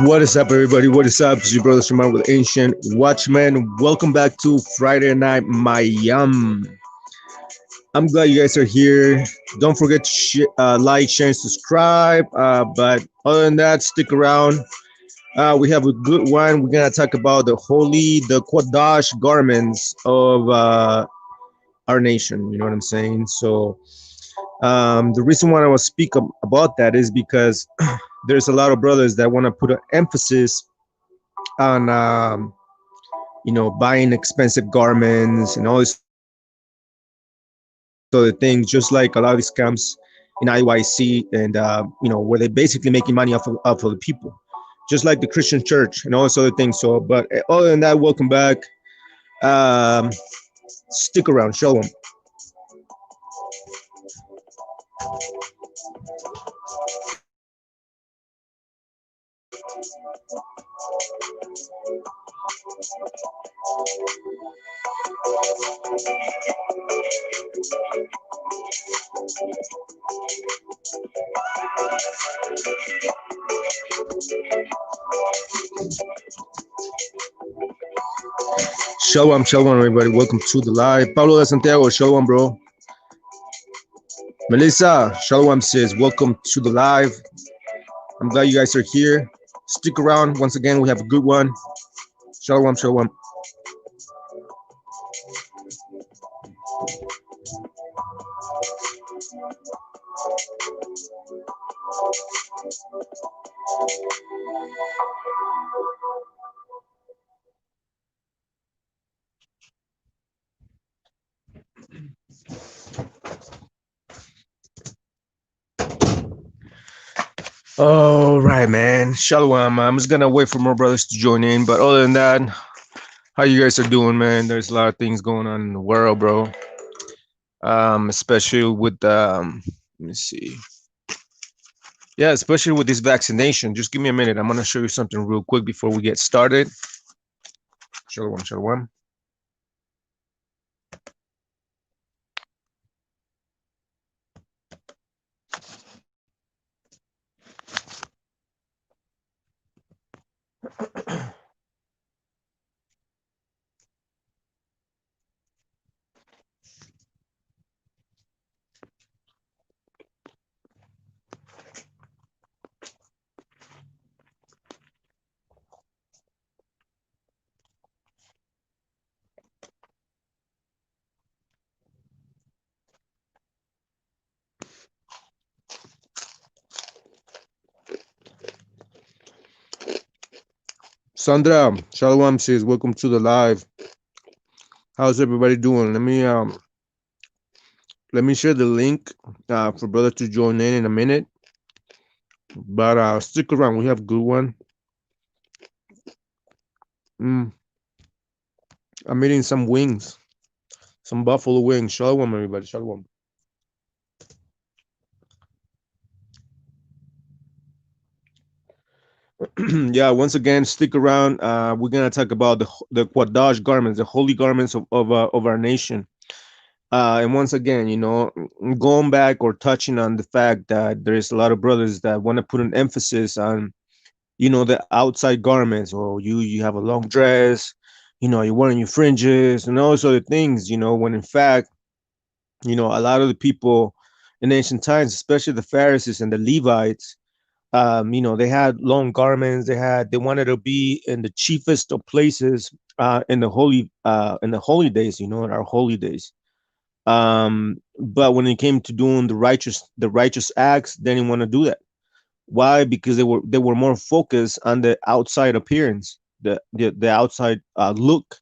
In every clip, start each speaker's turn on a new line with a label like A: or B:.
A: What is up, everybody? What is up? It's your brother Shimon with Ancient Watchmen. Welcome back to Friday Night MaYaM. I'm glad you guys are here. Don't forget to like, share, and subscribe. But other than that, stick around. We have a good one. We're gonna talk about the QDSh garments of our nation. You know what I'm saying? So the reason why I want to speak about that is because there's a lot of brothers that want to put an emphasis on buying expensive garments and all this other things, just like a lot of these scams in IYC, and where they're basically making money off of the people, just like the Christian church and all this other things. So, but other than that, welcome back. um Stick around, show them. Shalom, everybody. Welcome to the live. Pablo de Santiago, shalom, bro. Melissa, shalom, sis. Welcome to the live. I'm glad you guys are here. Stick around. Once again, we have a good one. Shalom. All right, man. Shalom. I'm just gonna wait for more brothers to join in. But other than that, how you guys are doing, man? There's a lot of things going on in the world, bro. Especially with let me see. Yeah, especially with this vaccination. Just give me a minute. I'm gonna show you something real quick before we get started. Shalom. Sandra, shalom, sis. Welcome to the live. How's everybody doing? Let me share the link for brother to join in a minute. But stick around. We have a good one. I'm eating some wings, some buffalo wings. Shalom, everybody. Shalom. Yeah, once again, stick around. We're gonna talk about the Quadash garments, the holy garments of our nation. And once again, going back or touching on the fact that there's a lot of brothers that want to put an emphasis on, the outside garments, or you have a long dress, you're wearing your fringes and all those other things, when in fact, a lot of the people in ancient times, especially the Pharisees and the Levites, they had long garments. They wanted to be in the chiefest of places in the holy days, in our holy days. But when it came to doing the righteous acts, they didn't want to do that. Why? Because they were more focused on the outside appearance, the outside look,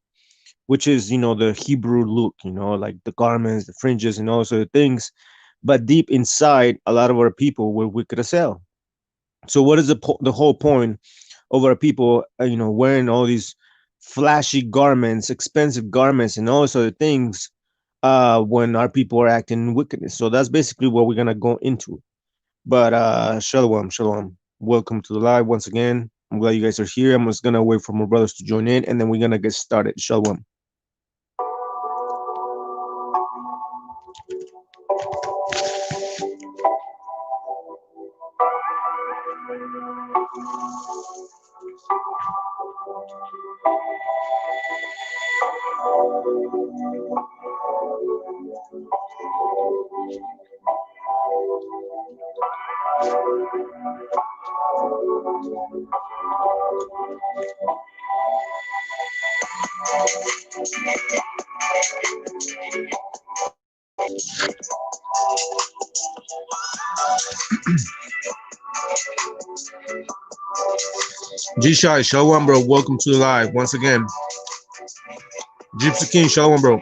A: which is the Hebrew look, like the garments, the fringes, and all sort of things. But deep inside, a lot of our people were wicked as hell. So what is the whole point of our people, wearing all these flashy garments, expensive garments, and all sort of things, when our people are acting in wickedness? So that's basically what we're gonna go into. But shalom, shalom. Welcome to the live once again. I'm glad you guys are here. I'm just gonna wait for more brothers to join in, and then we're gonna get started. Shalom. G Shy, shalom, bro. Welcome to the live once again. Gypsy King, shalom, bro.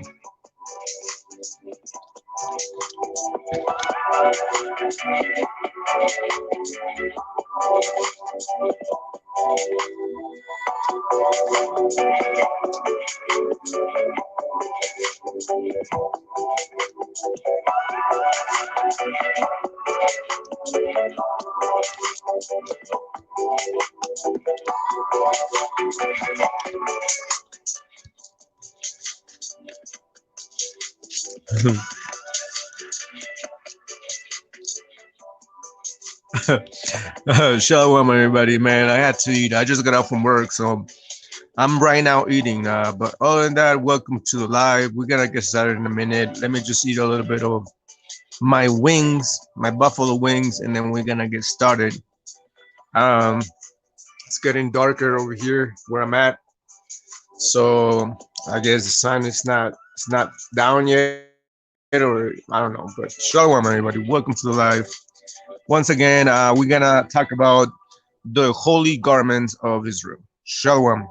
A: Shalom, everybody, man. I had to eat. I just got out from work, so I'm right now eating. But other than that, welcome to the live. We're gonna get started in a minute. Let me just eat a little bit of my wings, my buffalo wings, and then we're gonna get started. Um, it's getting darker over here where I'm at, so I guess the sun is not down yet, or I don't know. But shalom, everybody. Welcome to the live. Once again, we're gonna talk about the holy garments of Israel. Shalom.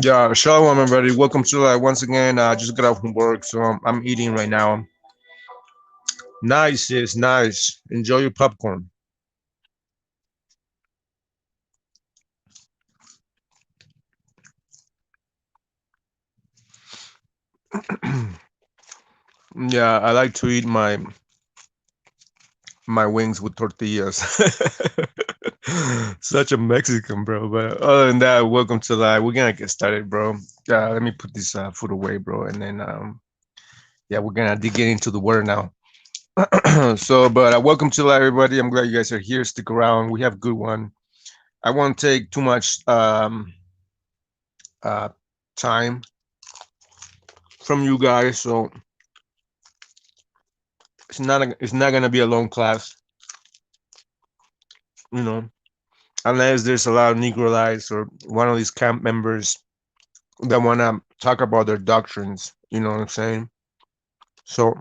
A: Yeah, shalom, everybody. Welcome to once again. I just got out from work, so I'm eating right now. Nice, yes, nice. Enjoy your popcorn. Yeah, I like to eat my my wings with tortillas. Such a Mexican, bro. But other than that, welcome to live. We're gonna get started, bro. Let me put this food away, bro, and then yeah, we're gonna dig into the word now. So, but welcome to live, everybody. I'm glad you guys are here. Stick around. We have a good one. I won't take too much uh time from you guys, so it's not gonna be a long class, you know, unless there's a lot of Negro lights or one of these camp members that want to talk about their doctrines. You know what I'm saying? So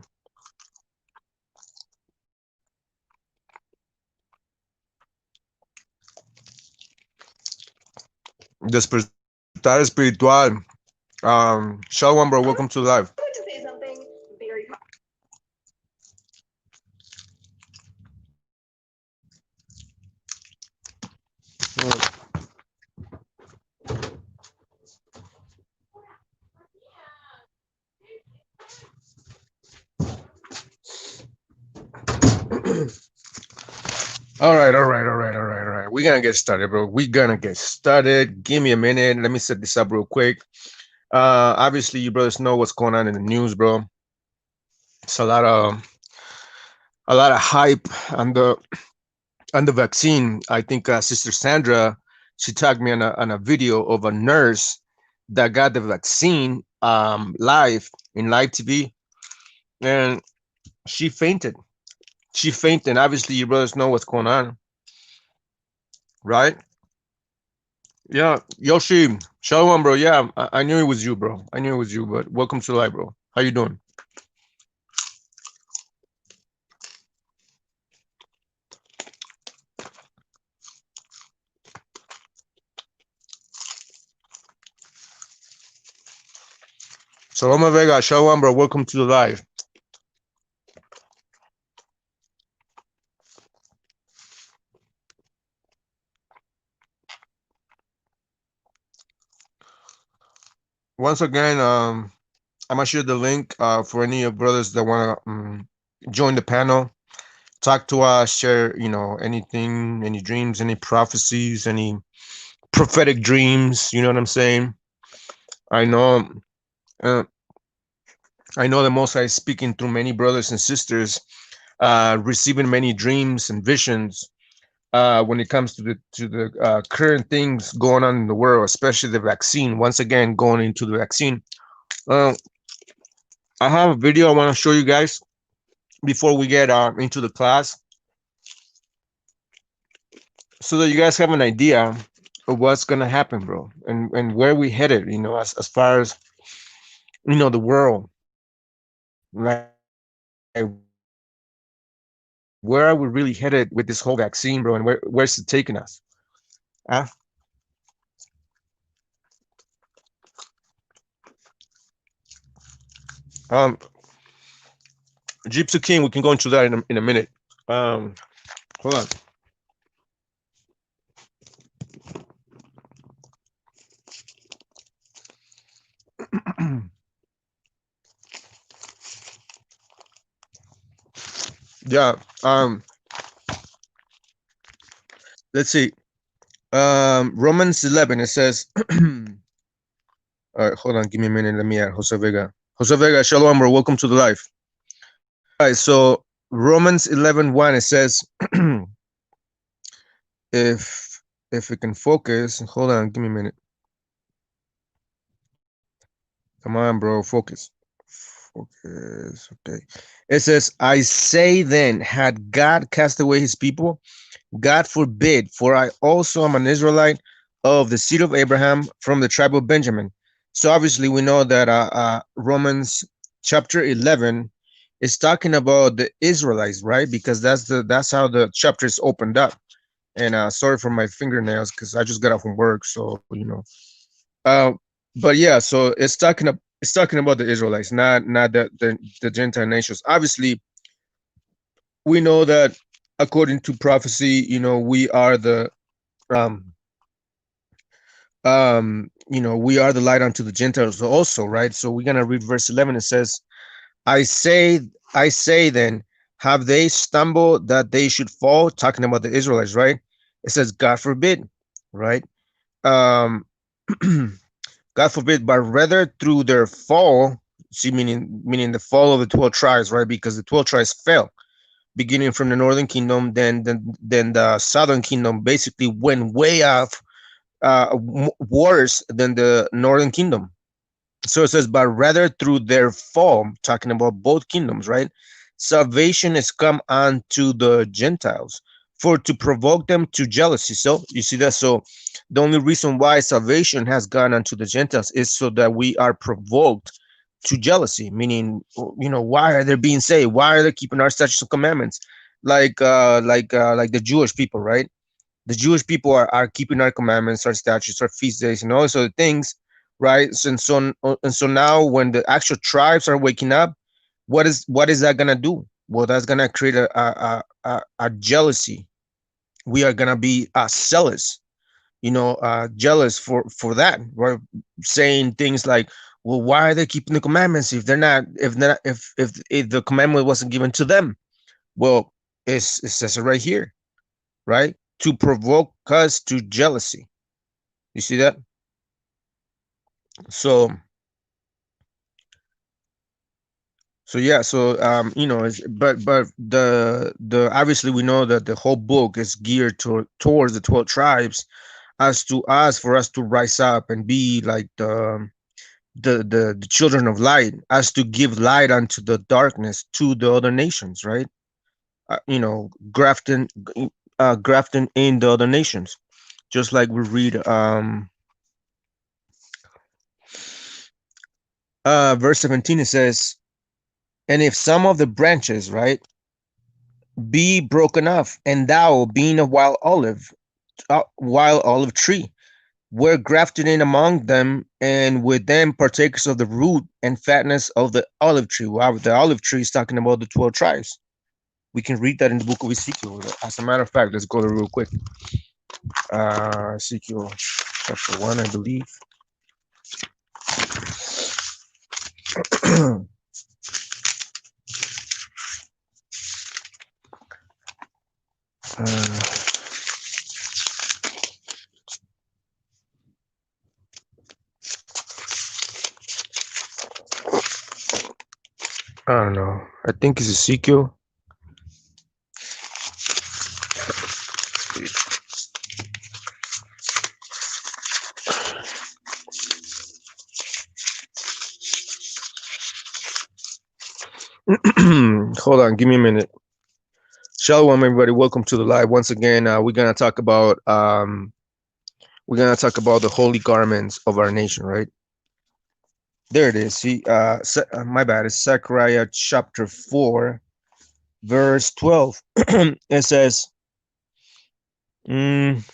A: despertar espiritual. Shalom, bro. Welcome to live. All right, all right, all right, all right, all right. We're gonna get started, bro. We're gonna get started. Give me a minute. Let me set this up real quick. Obviously, you brothers know what's going on in the news, bro. It's a lot of hype on the vaccine. I think Sister Sandra, she tagged me on a video of a nurse that got the vaccine live in live TV, and she fainted. She fainted. Obviously, you brothers know what's going on, right? Yeah, Yoshi, Shalom, bro. Yeah, I knew it was you, bro. I knew it was you, but welcome to live, bro. How you doing? Saloma Vega, Shalom, bro. Welcome to the live. Once again, I'm gonna share the link for any of brothers that wanna join the panel, talk to us, share anything, any dreams, any prophecies, any prophetic dreams. You know what I'm saying? I know, uh, I know the Most High is speaking through many brothers and sisters, receiving many dreams and visions when it comes to the current things going on in the world, especially the vaccine. Once again, going into the vaccine. Uh, I have a video I want to show you guys before we get into the class, so that you guys have an idea of what's gonna happen, bro, and where we headed. As far as the world, like where are we really headed with this whole vaccine, bro, and where's it taking us? Uh, um, Gypsy King, we can go into that in a minute. Hold on. Yeah. Let's see. Romans 11. It says. All right, hold on. Give me a minute. Let me add Jose Vega. Jose Vega, Shalom, bro. Welcome to the live. All right. So Romans 11:1. It says, if it can focus. Hold on. Give me a minute. Come on, bro. Focus. Focus. Okay. It says, I say then, had God cast away his people? God forbid, for I also am an Israelite of the seed of Abraham from the tribe of Benjamin. So obviously we know that Romans chapter 11 is talking about the Israelites, right? Because that's how the chapter is opened up. And sorry for my fingernails because I just got off from work, so Uh, but yeah, so it's talking about the Israelites, not the Gentile nations. Obviously, we know that according to prophecy, we are the um we are the light unto the Gentiles also, right? So we're gonna read verse 11. It says, I say then, Have they stumbled that they should fall? Talking about the Israelites, right? It says, God forbid, right? Um, God forbid, but rather through their fall, see, meaning the fall of the 12 tribes, right? Because the 12 tribes fell, beginning from the northern kingdom, then the southern kingdom basically went way off, worse than the northern kingdom. So it says, but rather through their fall, talking about both kingdoms, right? Salvation is come unto the Gentiles for to provoke them to jealousy. So you see that. So the only reason why salvation has gone unto the Gentiles is so that we are provoked to jealousy, meaning, why are they being saved? Why are they keeping our statutes and commandments? Like the Jewish people, right? The Jewish people are keeping our commandments, our statutes, our feast days, and all those other things, right? So now when the actual tribes are waking up, what is that gonna do? Well, that's gonna create a jealousy. We are gonna be zealous, jealous for that. We're saying things like, well, why are they keeping the commandments if the commandment wasn't given to them? Well, it says it right here, right? To provoke us to jealousy. You see that? So yeah, but the obviously we know that the whole book is geared towards the 12 tribes, as to us, for us to rise up and be like the children of light, as to give light unto the darkness to the other nations, right? Grafting, grafting in the other nations, just like we read verse 17. It says, and if some of the branches, right, be broken off, and thou, being a wild olive tree, were grafted in among them, and with them partakers of the root and fatness of the olive tree. Wow, the olive tree is talking about the 12 tribes. We can read that in the book of Ezekiel. As a matter of fact, let's go there real quick. Ezekiel chapter 1, I believe. uh, I don't know. I think it's Ezekiel. Hold on, give me a minute. Shalom, everybody. Welcome to the live once again. We're gonna talk about the holy garments of our nation, right? There it is. See, my bad. It's Zechariah chapter 4, verse 12. It says, mm,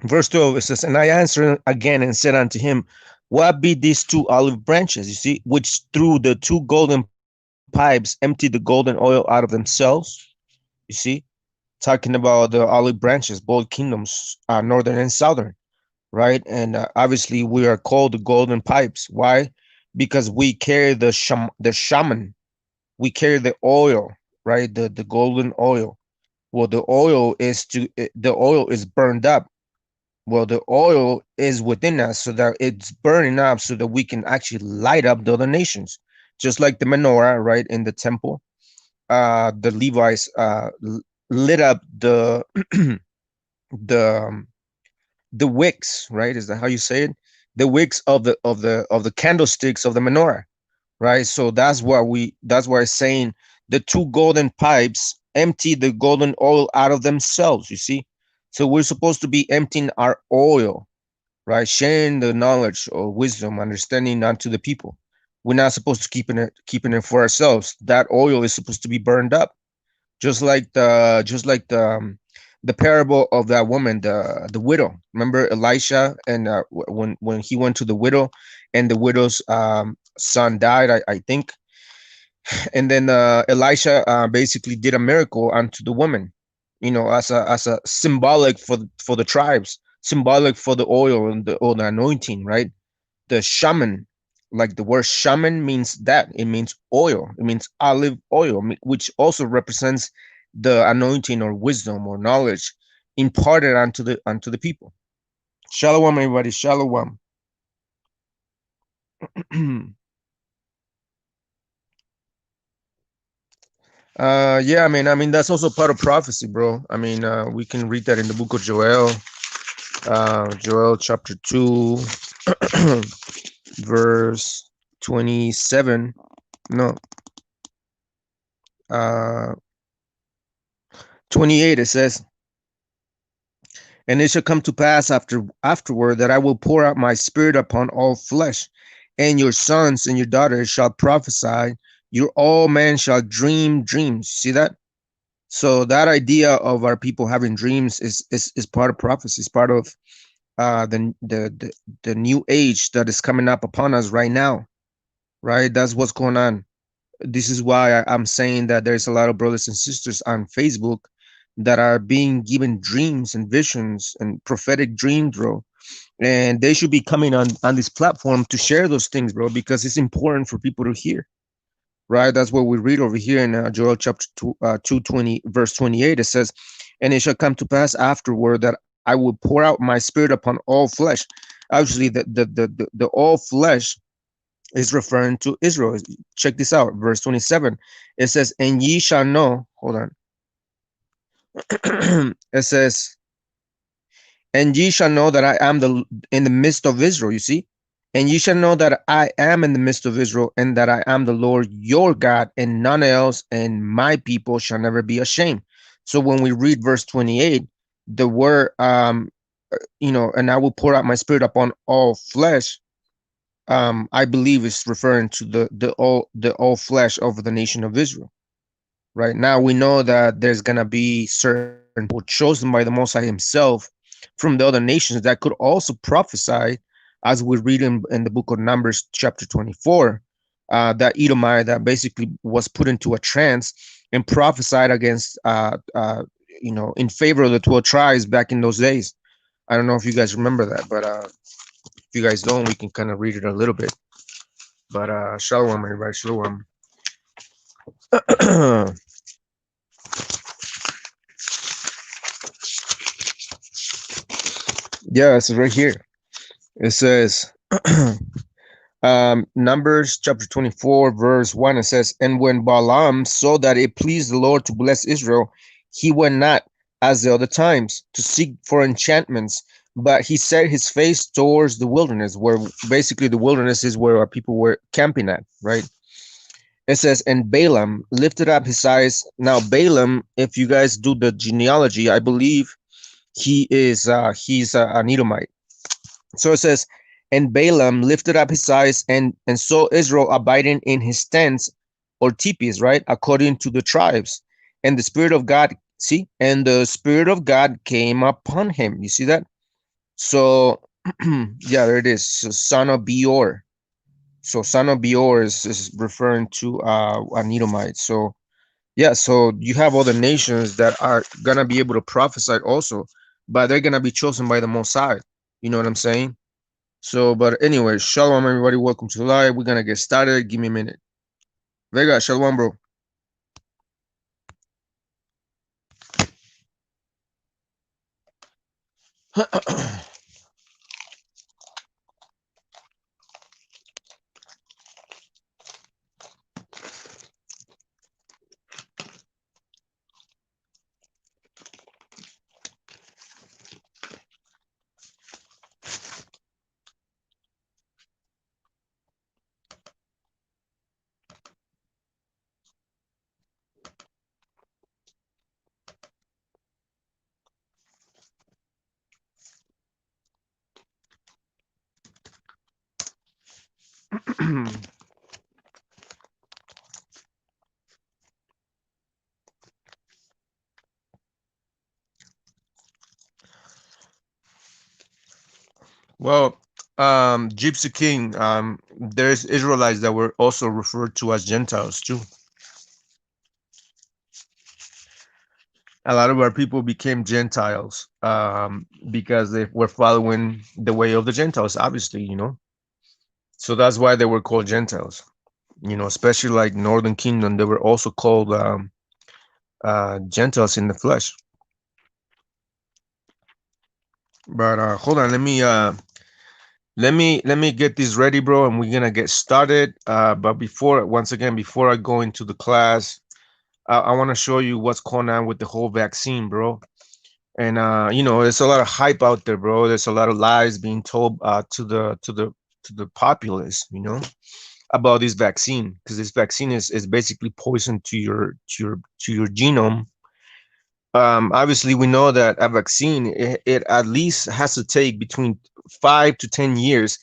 A: verse 12. It says, and I answered again and said unto him, what be these two olive branches? You see, which through the two golden pipes empty the golden oil out of themselves. You see, talking about the olive branches, both kingdoms, northern and southern, right? And obviously, we are called the golden pipes. Why? Because we carry the shaman. We carry the oil, right? The golden oil. Well, the oil is burned up. Well, the oil is within us, so that it's burning up, so that we can actually light up the other nations, just like the menorah, right, in the temple. The Levites lit up the the wicks, right? Is that how you say it? The wicks of the candlesticks of the menorah, right? So that's why it's saying the two golden pipes empty the golden oil out of themselves. You see, so we're supposed to be emptying our oil, right? Sharing the knowledge or wisdom, understanding unto the people. We're not supposed to keeping it for ourselves. That oil is supposed to be burned up, just like the parable of that woman, the widow. Remember Elisha, and when he went to the widow, and the widow's son died, I think, and then Elisha basically did a miracle unto the woman, as a symbolic for the tribes, symbolic for the oil and the anointing, right? The shaman, Like the word shaman means that it means oil, it means olive oil, which also represents the anointing or wisdom or knowledge imparted onto the people. Shalom, everybody. Shalom. Yeah, I mean that's also part of prophecy, bro. I mean, we can read that in the book of Joel, Joel chapter 2, verse 27. No, uh 28. It says, and it shall come to pass afterward that I will pour out my spirit upon all flesh, and your sons and your daughters shall prophesy, your all men shall dream dreams. See that? So that idea of our people having dreams is part of prophecy. It's part of the new age that is coming up upon us right now. Right? That's what's going on. This is why I'm saying that there's a lot of brothers and sisters on Facebook that are being given dreams and visions and prophetic dreams, bro. And they should be coming on this platform to share those things, bro, because it's important for people to hear. Right? That's what we read over here in Joel chapter 2, 220, verse 28. It says, and it shall come to pass afterward that I will pour out my spirit upon all flesh. Obviously, the all flesh is referring to Israel. Check this out, verse 27. It says, and ye shall know, hold on. It says, and ye shall know that I am in the midst of Israel, you see? And ye shall know that I am in the midst of Israel, and that I am the Lord your God, and none else, and my people shall never be ashamed. So when we read verse 28, the word and I will pour out my spirit upon all flesh, I believe is referring to the all flesh of the nation of Israel. Right now, we know that there's gonna be certain people chosen by the Most High Himself from the other nations that could also prophesy, as we read in the book of Numbers, chapter 24, that Edomite that basically was put into a trance and prophesied against, in favor of the 12 tribes back in those days. I don't know if you guys remember that, but if you guys don't, we can kind of read it a little bit. But shalom, everybody, shalom. Yeah, it's right here. It says, Numbers chapter 24, verse 1, it says, and when Balaam saw that it pleased the Lord to bless Israel, he went not as the other times to seek for enchantments, but he set his face towards the wilderness, where basically the wilderness is where our people were camping at, right? It says, and Balaam lifted up his eyes. Now, Balaam, if you guys do the genealogy, I believe he's an Edomite. So it says, and Balaam lifted up his eyes and saw Israel abiding in his tents or teepees, right, according to the tribes. And the Spirit of God, see, and the Spirit of God came upon him. You see that? So, yeah, there it is. So, son of Beor. So, son of Beor is referring to an Edomite. So, yeah, so you have other nations that are gonna be able to prophesy also, but they're gonna be chosen by the Most High. You know what I'm saying? So, but anyway, shalom, everybody. Welcome to the live. We're gonna get started. Give me a minute. Vega, shalom, bro. Well, Gypsy King, there's Israelites that were also referred to as Gentiles too. A lot of our people became Gentiles because they were following the way of the Gentiles, obviously, So that's why they were called Gentiles. Especially like Northern Kingdom, they were also called Gentiles in the flesh. But hold on, let me get this ready, bro, and we're gonna get started. But once again, before I go into the class, I want to show you what's going on with the whole vaccine, bro. And there's a lot of hype out there, bro. There's a lot of lies being told to the populace, about this vaccine, because this vaccine is basically poison to your genome. Obviously, we know that a vaccine, it at least has to take between 5 to 10 years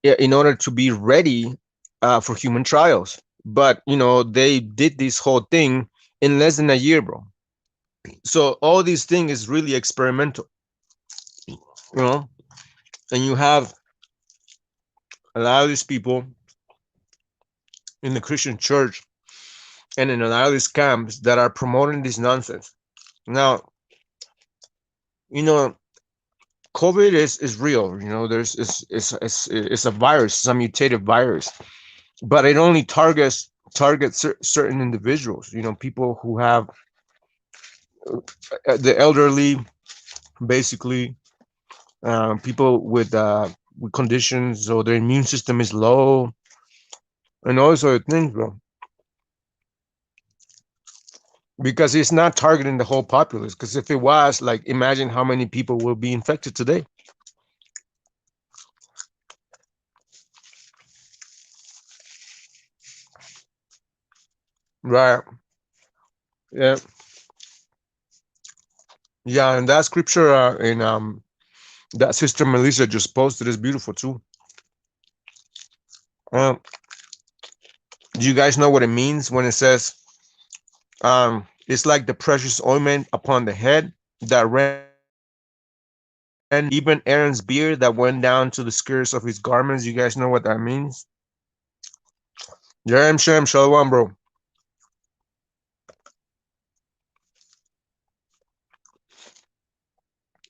A: in order to be ready for human trials. But they did this whole thing in less than a year, bro. So all these things is really experimental, you know. And you have a lot of these people in the Christian church and in a lot of these camps that are promoting this nonsense. Now, you know, COVID is real. There's it's a virus, it's a mutated virus, but it only targets certain individuals. People who have the elderly, basically, people with conditions, so their immune system is low, and all sort of things, bro. Because it's not targeting the whole populace. Because if it was, like, imagine how many people will be infected today. Right. Yeah. Yeah, and that scripture in that Sister Melissa just posted is beautiful too. Um, do you guys know what it means when it says it's like the precious ointment upon the head that ran even Aaron's beard that went down to the skirts of his garments? You guys know what that means? Jerem Shem Shalom, bro.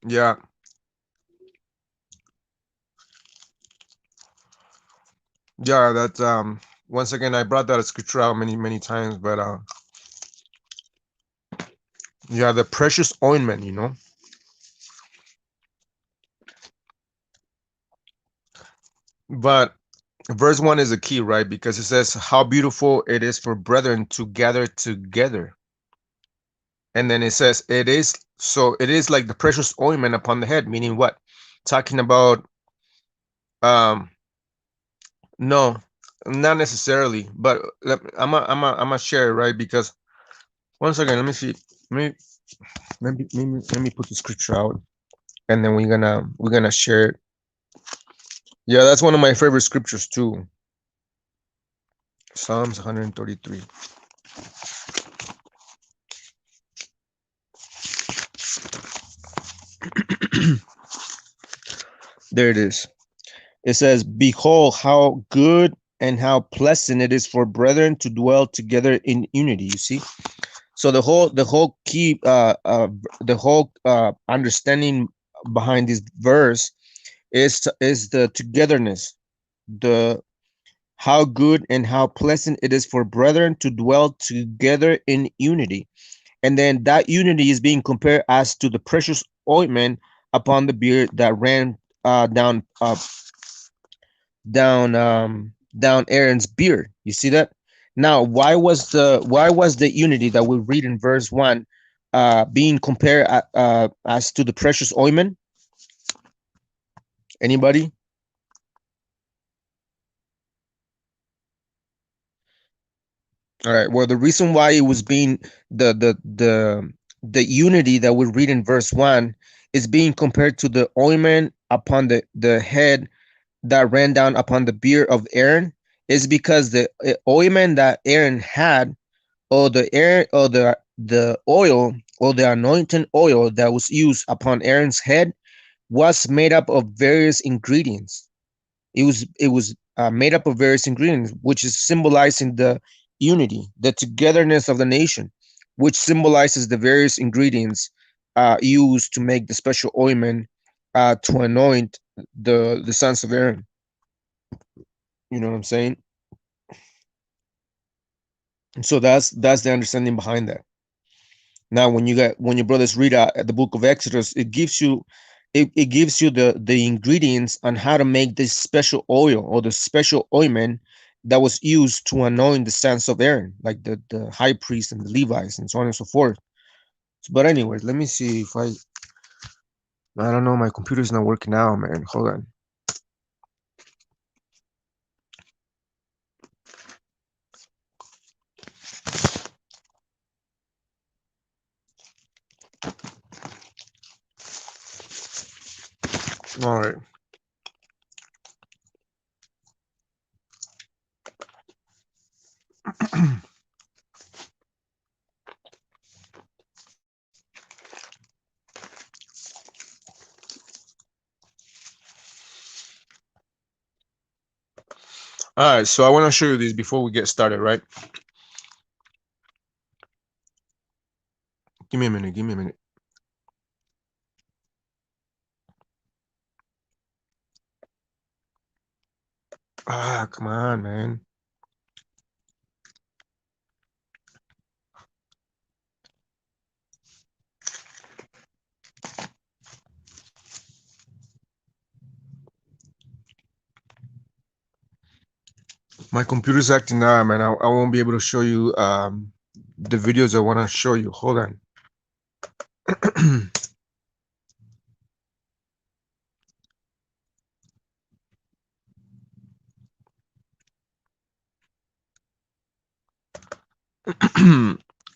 A: Yeah, yeah. That once again, I brought that scripture out many many times, but yeah, the precious ointment. But verse 1 is a key, right? Because it says how beautiful it is for brethren to gather together. And then it says it is like the precious ointment upon the head, meaning what? Talking about no, not necessarily, but I'm a share it, right? Because once again, let me see. Let me put the scripture out, and then we're gonna share it. Yeah, that's one of my favorite scriptures too. Psalms 133. There it is. It says, "Behold, how good and how pleasant it is for brethren to dwell together in unity." You see, so the whole key, the whole understanding behind this verse is the togetherness, the how good and how pleasant it is for brethren to dwell together in unity. And then that unity is being compared as to the precious ointment upon the beard that ran down Aaron's beard. You see that? Now, why was the unity that we read in verse 1 being compared as to the precious ointment? Anybody? All right. Well, the reason why it was being the unity that we read in verse 1 is being compared to the ointment upon the head that ran down upon the beard of Aaron, is because the ointment that Aaron had, or the air or the oil, or the anointing oil that was used upon Aaron's head, was made up of various ingredients. It was made up of various ingredients, which is symbolizing the unity, the togetherness of the nation, which symbolizes the various ingredients used to make the special ointment to anoint the sons of Aaron. You know what I'm saying? So that's the understanding behind that. Now, when your brothers read the book of Exodus, it gives you the ingredients on how to make this special oil or the special ointment that was used to anoint the sons of Aaron, like the high priest and the Levites and so on and so forth. But anyways, let me see if I don't know, my computer's not working out, man. Hold on. All right. All right, so I want to show you this before we get started, right? Give me a minute. Give me a minute. Come on, man. My computer's acting out, man. I won't be able to show you the videos I want to show you. Hold on.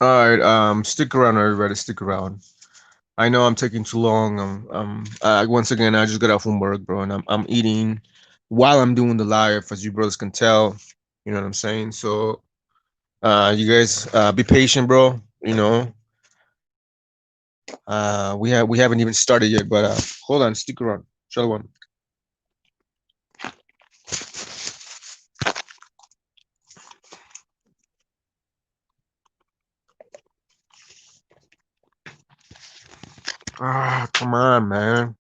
A: All right. Stick around, everybody. Stick around. I know I'm taking too long. Once again, I just got off from work, bro, and I'm eating while I'm doing the live, as you brothers can tell. You know what I'm saying? So, you guys, be patient, bro. You know, we haven't even started yet, but hold on, stick around. Shalom. Come on, man.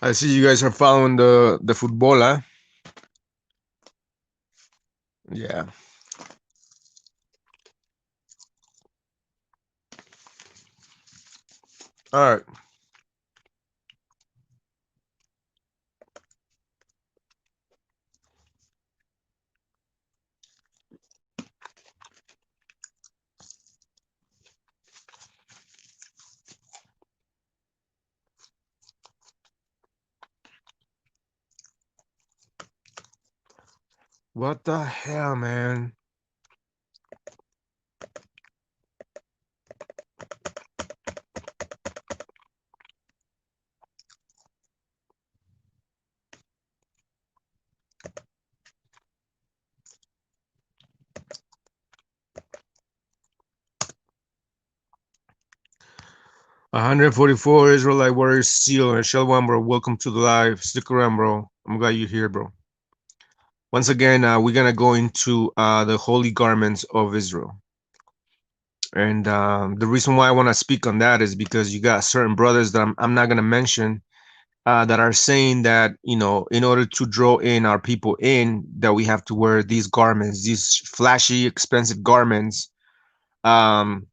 A: I see you guys are following the football, huh? Yeah. All right. What the hell, man? 144 Israelite warriors seal and Shalom, bro. Welcome to the live. Stick around, bro. I'm glad you're here, bro. Once again, we're gonna go into the holy garments of Israel. And the reason why I want to speak on that is because you got certain brothers that I'm not gonna mention that are saying that, you know, in order to draw in our people in, that we have to wear these garments, these flashy, expensive garments. Um,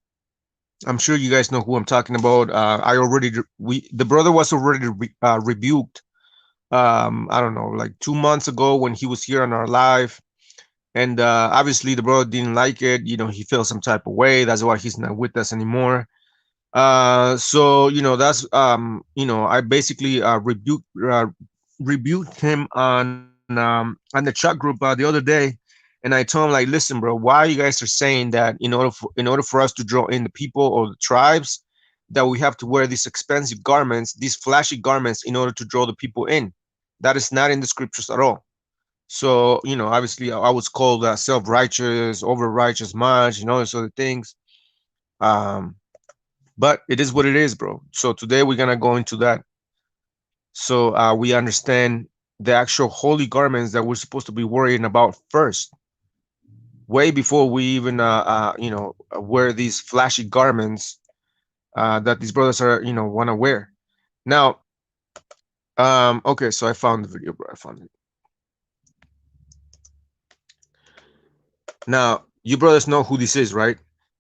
A: I'm sure you guys know who I'm talking about. The brother was already rebuked. I don't know, like 2 months ago when he was here on our live, and obviously the brother didn't like it. You know, he felt some type of way. That's why he's not with us anymore. So you know, you know, I basically rebuked him on the chat group the other day, and I told him, like, listen, bro, why you guys are saying that in order for us to draw in the people or the tribes, that we have to wear these expensive garments, these flashy garments, in order to draw the people in. That is not in the scriptures at all. So, you know, obviously I was called self-righteous, over-righteous much, you know, those other things. Um, but it is what it is, bro. So today we're gonna go into that. So we understand the actual holy garments that we're supposed to be worrying about first, way before we even wear these flashy garments that these brothers are want to wear. Now, okay, so I found the video, bro. I found it. Now, you brothers know who this is, right?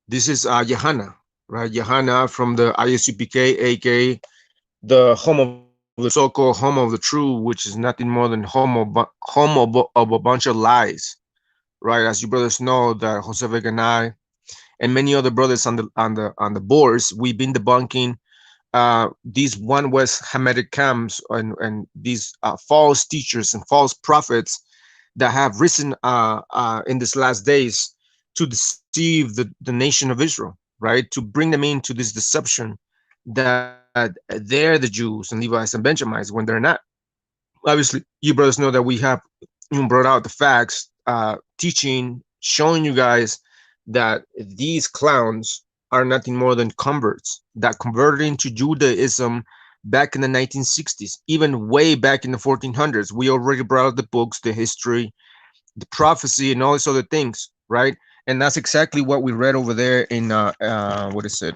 A: This is Johanna, right? Johanna from the ISUPK, aka the home of the so-called home of the true, which is nothing more than home of a bunch of lies, right? As you brothers know, that Jose Vega and I and many other brothers on the boards, we've been debunking these one West Hamitic camps and these false teachers and false prophets that have risen in these last days to deceive the nation of Israel, right? To bring them into this deception that they're the Jews and Levites and Benjamites when they're not. Obviously, you brothers know that we have brought out the facts, teaching, showing you guys that these clowns are nothing more than converts that converted into Judaism back in the 1960s, even way back in the 1400s. We already brought out the books, the history, the prophecy, and all these other things, right? And that's exactly what we read over there in what is it?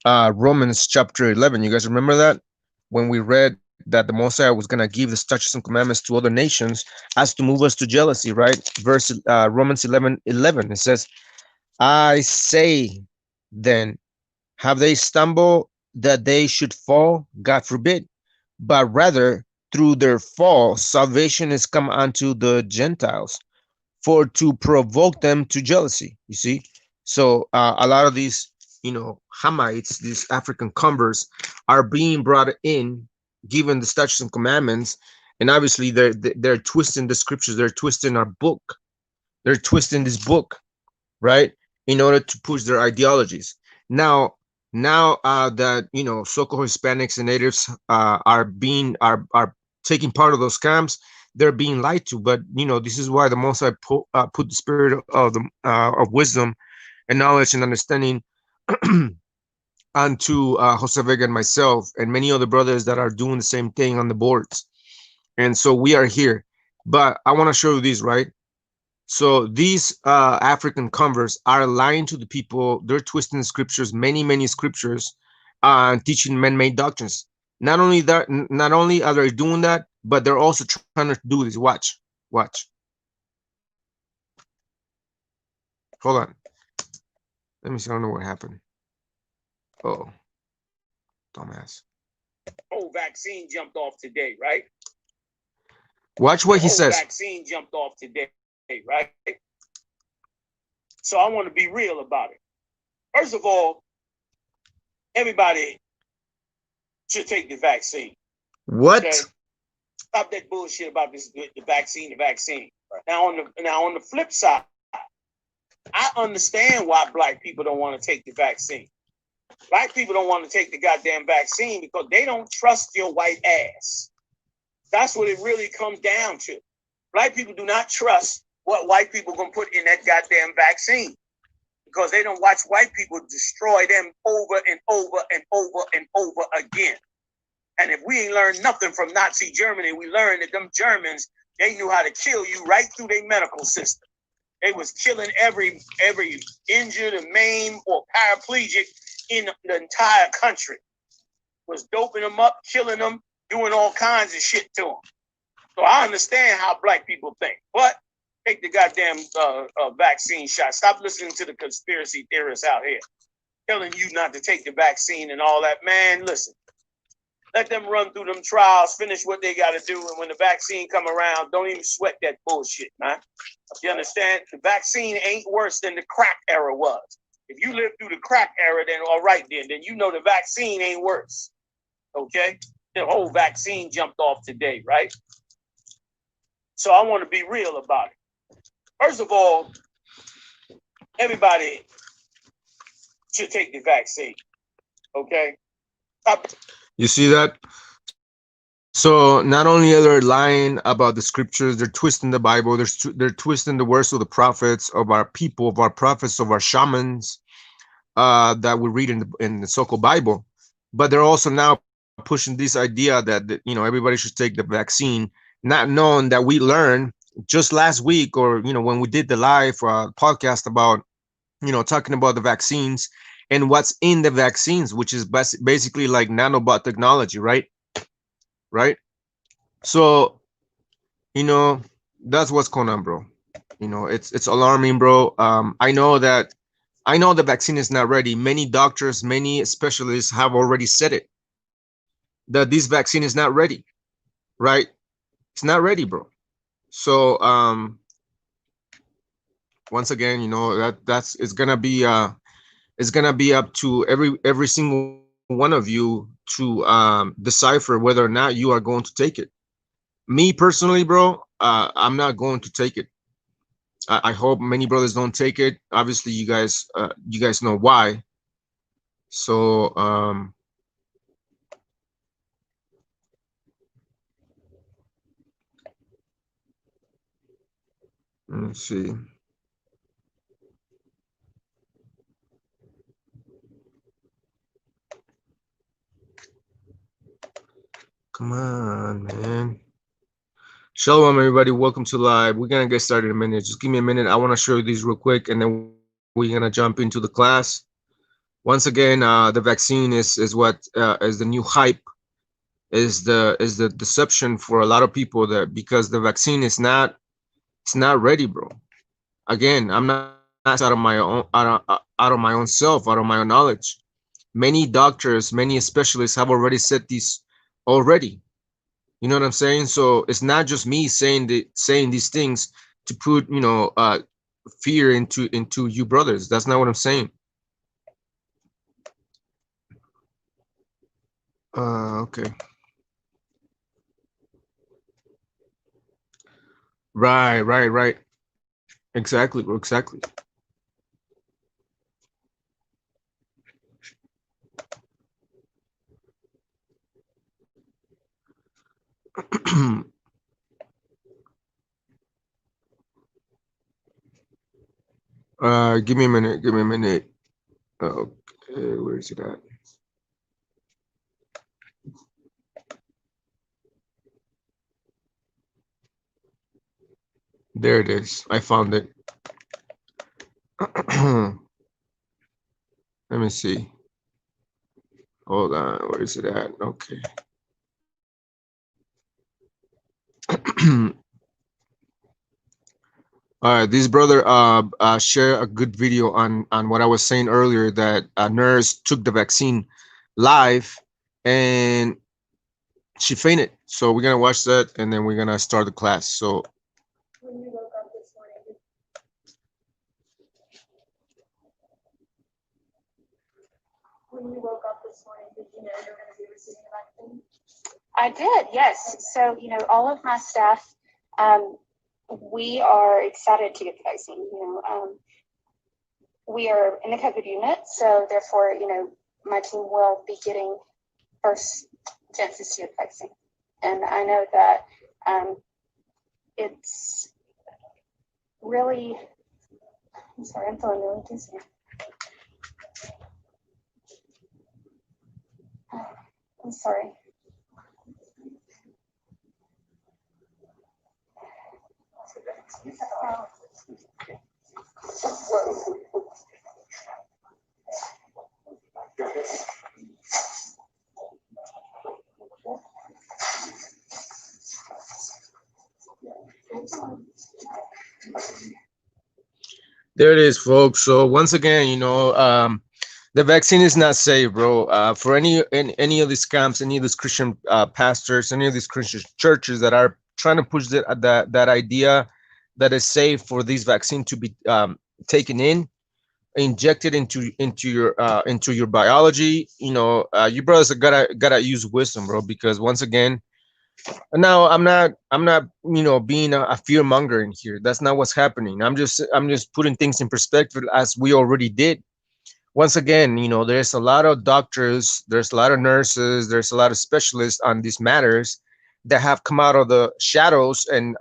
A: Romans chapter 11. You guys remember that when we read that the Messiah was gonna give the statutes and commandments to other nations as to move us to jealousy, right? Verse Romans 11:11. It says, "I say then, have they stumbled that they should fall? God forbid. But rather through their fall, salvation is come unto the Gentiles, for to provoke them to jealousy." You see, so a lot of these, Hamites, these African converts, are being brought in, given the statutes and commandments, and obviously they're twisting the scriptures, they're twisting our book, they're twisting this book, right, in order to push their ideologies. Now that so-called Hispanics and natives are taking part of those camps, they're being lied to. But this is why the Most High put the spirit of wisdom and knowledge and understanding onto Jose Vega and myself and many other brothers that are doing the same thing on the boards. And so we are here. But I want to show you these, right? So these African converts are lying to the people. They're twisting the scriptures, many scriptures, and teaching man-made doctrines. Not only that, not only are they doing that, but they're also trying to do this. Watch. Hold on. Let me see. I don't know what happened. Oh, dumbass.
B: Whole vaccine jumped off today, right?
A: Watch what he says.
B: Vaccine jumped off today, right? So I want to be real about it. First of all, everybody should take the vaccine.
A: What?
B: Okay? Stop that bullshit about this, the vaccine. Now on the flip side, I understand why black people don't want to take the vaccine. Black people don't want to take the goddamn vaccine because they don't trust your white ass. That's what it really comes down to. Black people do not trust what white people gonna put in that goddamn vaccine because they don't watch white people destroy them over and over and over and over again. And if we ain't learned nothing from Nazi Germany, we learned that them Germans, they knew how to kill you right through their medical system. They was killing every injured or maimed or paraplegic in the entire country. Was doping them up, killing them, doing all kinds of shit to them. So I understand how black people think, but take the goddamn vaccine shot. Stop listening to the conspiracy theorists out here telling you not to take the vaccine and all that. Man, listen, let them run through them trials, finish what they got to do, and when the vaccine come around, don't even sweat that bullshit, man. You understand? The vaccine ain't worse than the crack era was. If you lived through the crack era, then all right, then you know the vaccine ain't worse. Okay? The whole vaccine jumped off today, right? So I want to be real about it. First of all, everybody should take the vaccine. Okay?
A: You see that? So not only are they lying about the scriptures, they're twisting the Bible, they're twisting the words of the prophets, of our people, of our prophets, of our shamans that we read in the so-called Bible. But they're also now pushing this idea that everybody should take the vaccine, not knowing that we learned just last week, or when we did the live podcast about talking about the vaccines and what's in the vaccines, which is basically like nanobot technology, right. So you know that's what's going on, bro. It's alarming, bro. I know the vaccine is not ready. Many doctors, many specialists have already said it, that this vaccine is not ready, right? It's not ready, bro. So once again, that's it's gonna be up to every single one of you to decipher whether or not you are going to take it. Me personally, bro, I'm not going to take it. I hope many brothers don't take it. Obviously, you guys know why. So let's see. Come on, man. Shalom, everybody. Welcome to live. We're gonna get started in a minute. Just give me a minute. I want to show you these real quick, and then we're gonna jump into the class. Once again, the vaccine is what is the new hype, is the deception for a lot of people, that because the vaccine is not, it's not ready, bro. Again, I'm not saying this out of my own self, out of my own knowledge. Many doctors, many specialists have already said this already. You know what I'm saying? So it's not just me saying these things to put fear into you brothers. That's not what I'm saying. Okay. Right. Exactly, bro. Exactly. Give me a minute. Give me a minute. Okay, where is it at? There it is. I found it. Let me see. Hold on. Where is it at? Okay. This brother share a good video on what I was saying earlier, that a nurse took the vaccine live and she fainted. So we're gonna watch that and then we're gonna start the class. So
C: When you woke up this morning, did you know you were going to be receiving a vaccine? I did, yes. So, all of my staff, we are excited to get the vaccine. We are in the COVID unit, so therefore, my team will be getting first chances to get the vaccine. And I know that it's really, I'm sorry, I'm feeling really dizzy. I'm sorry.
A: there it is, folks. So once again, the vaccine is not safe, bro. For any of these camps, any of these Christian pastors, any of these Christian churches that are trying to push that idea that is safe for this vaccine to be taken in, injected into your biology. You brothers gotta use wisdom, bro, because once again, now I'm not being a fear monger in here. That's not what's happening. I'm just putting things in perspective, as we already did. Once again, there's a lot of doctors, there's a lot of nurses, there's a lot of specialists on these matters that have come out of the shadows and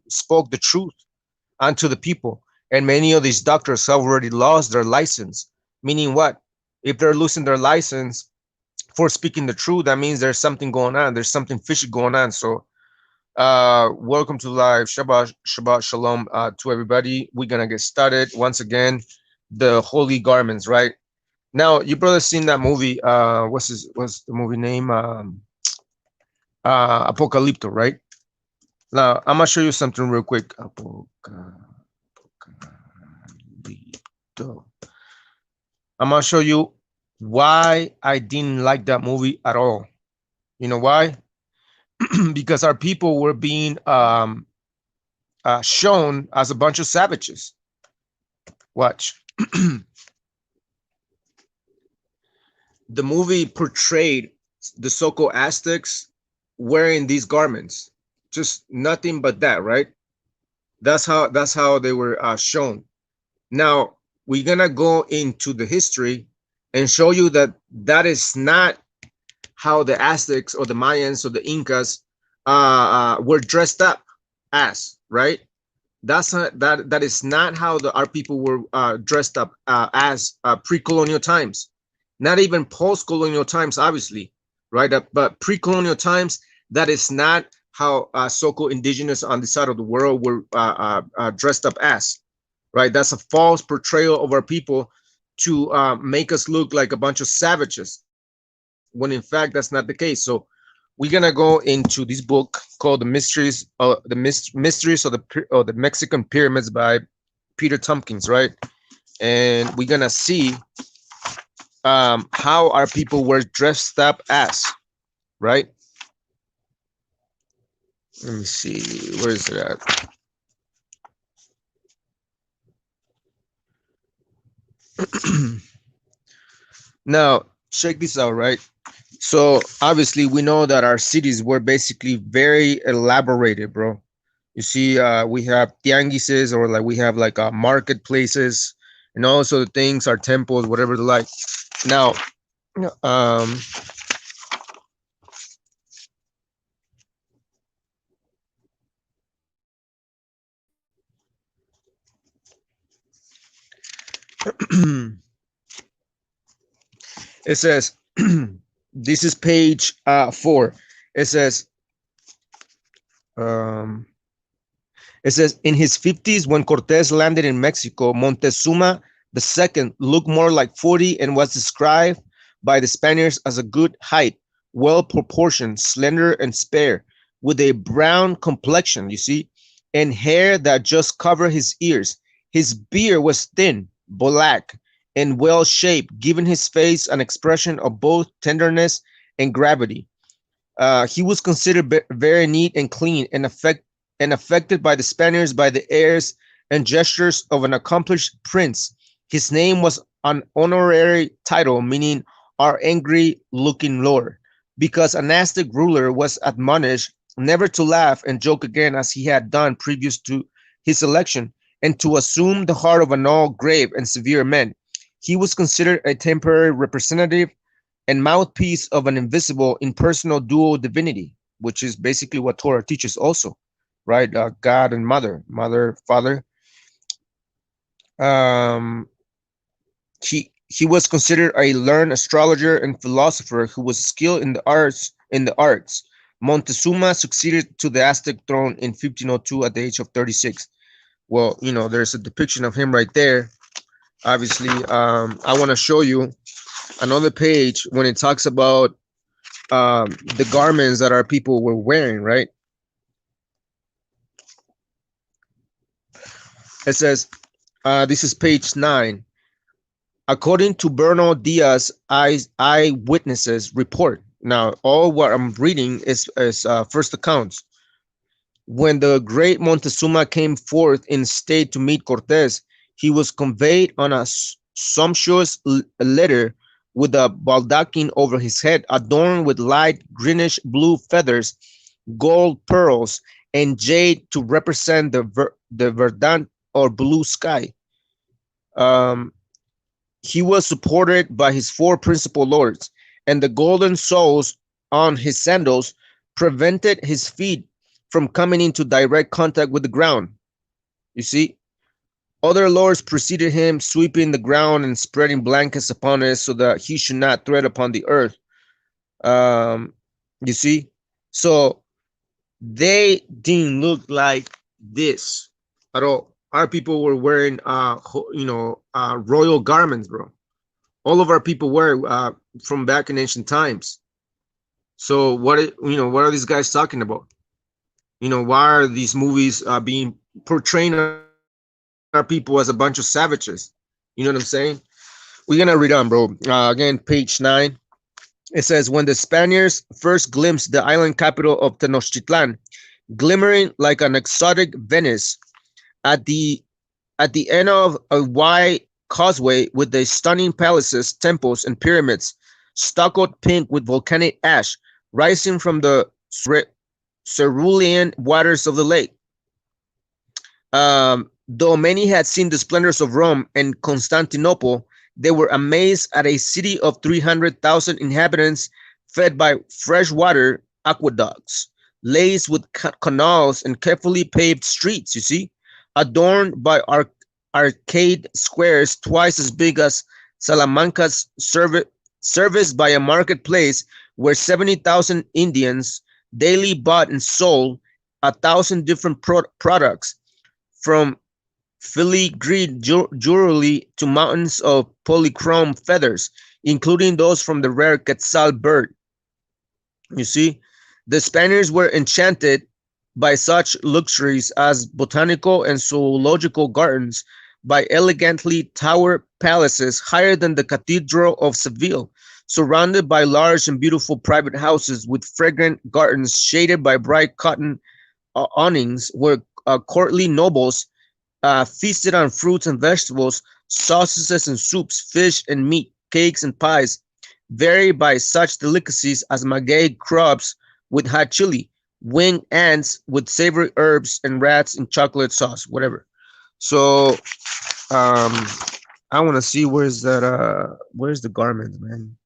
A: spoke the truth onto the people. And many of these doctors have already lost their license. Meaning what? If they're losing their license for speaking the truth, that means there's something going on. There's something fishy going on. So welcome to live. Shabbat Shalom to everybody. We're gonna get started once again. The holy garments, right? Now, you brother seen that movie? What's the movie name? Apocalypto, right? Now, I'm gonna show you something real quick. Apocalypto. I'm gonna show you why I didn't like that movie at all. You know why? Because our people were being shown as a bunch of savages. Watch. The movie portrayed the so-called Aztecs wearing these garments, just nothing but that, right? That's how they were shown. Now we're gonna go into the history and show you that that is not how the Aztecs or the Mayans or the Incas were dressed up as, right? That is not how our people were dressed up as pre-colonial times, not even post-colonial times, obviously, right? But pre-colonial times, that is not how so-called indigenous on this side of the world were dressed up as, right? That's a false portrayal of our people to make us look like a bunch of savages, when in fact that's not the case. So we're gonna go into this book called Mysteries of the Mexican Pyramids by Peter Tompkins, right? And we're gonna see how our people were dressed up as, right? Let me see, where is it at? Now check this out, right? So obviously we know that our cities were basically very elaborated, bro. You see, we have tianguises, or like we have like marketplaces, and also the things, our temples, whatever the like. Now, it says, this is page 4. It says, in his 50s, when Cortés landed in Mexico, Montezuma II looked more like 40 and was described by the Spaniards as a good height, well proportioned, slender, and spare, with a brown complexion, you see, and hair that just covered his ears. His beard was thin, black, and well shaped, giving his face an expression of both tenderness and gravity. He was considered very neat and clean, and affected by the Spaniards by the airs and gestures of an accomplished prince. His name was an honorary title, meaning our angry looking lord, because an Aztec ruler was admonished never to laugh and joke again as he had done previous to his election, and to assume the heart of an all grave and severe man. He was considered a temporary representative and mouthpiece of an invisible impersonal dual divinity, which is basically what Torah teaches also, right? God and mother, father. He was considered a learned astrologer and philosopher who was skilled in the arts. Montezuma succeeded to the Aztec throne in 1502 at the age of 36. Well, you know, there's a depiction of him right there. Obviously, I want to show you another page when it talks about the garments that our people were wearing, right? It says, this is page 9. According to Bernal Diaz eyewitnesses report. Now, all what I'm reading is first accounts. When the great Montezuma came forth in state to meet Cortés, he was conveyed on a sumptuous litter with a baldachin over his head, adorned with light greenish blue feathers, gold pearls, and jade to represent the verdant or blue sky. He was supported by his 4 principal lords, and the golden soles on his sandals prevented his feet from coming into direct contact with the ground. You see, other lords preceded him, sweeping the ground and spreading blankets upon it so that he should not tread upon the earth. Um, you see, so they didn't look like this at all. Our people were wearing, royal garments, bro. All of our people were from back in ancient times. So what are these guys talking about? Why are these movies being portraying our people as a bunch of savages? You know what I'm saying? We're gonna read on, bro. Again, page 9. It says, when the Spaniards first glimpsed the island capital of Tenochtitlan, glimmering like an exotic Venice, at the at the end of a wide causeway with the stunning palaces, temples, and pyramids, stuccoed pink with volcanic ash rising from the cerulean waters of the lake. Though many had seen the splendors of Rome and Constantinople, they were amazed at a city of 300,000 inhabitants fed by freshwater aqueducts, laced with canals and carefully paved streets, you see, adorned by arcade squares twice as big as Salamanca's, serviced by a marketplace where 70,000 Indians daily bought and sold 1,000 different products, from filigree jewelry to mountains of polychrome feathers, including those from the rare quetzal bird. You see, the Spaniards were enchanted by such luxuries as botanical and zoological gardens, by elegantly towered palaces higher than the Cathedral of Seville, surrounded by large and beautiful private houses with fragrant gardens shaded by bright cotton awnings, where courtly nobles feasted on fruits and vegetables, sausages and soups, fish and meat, cakes and pies, varied by such delicacies as maguey crabs with hot chili, winged ants with savory herbs, and rats in chocolate sauce, whatever. So, um, I want to see where's the garment, man.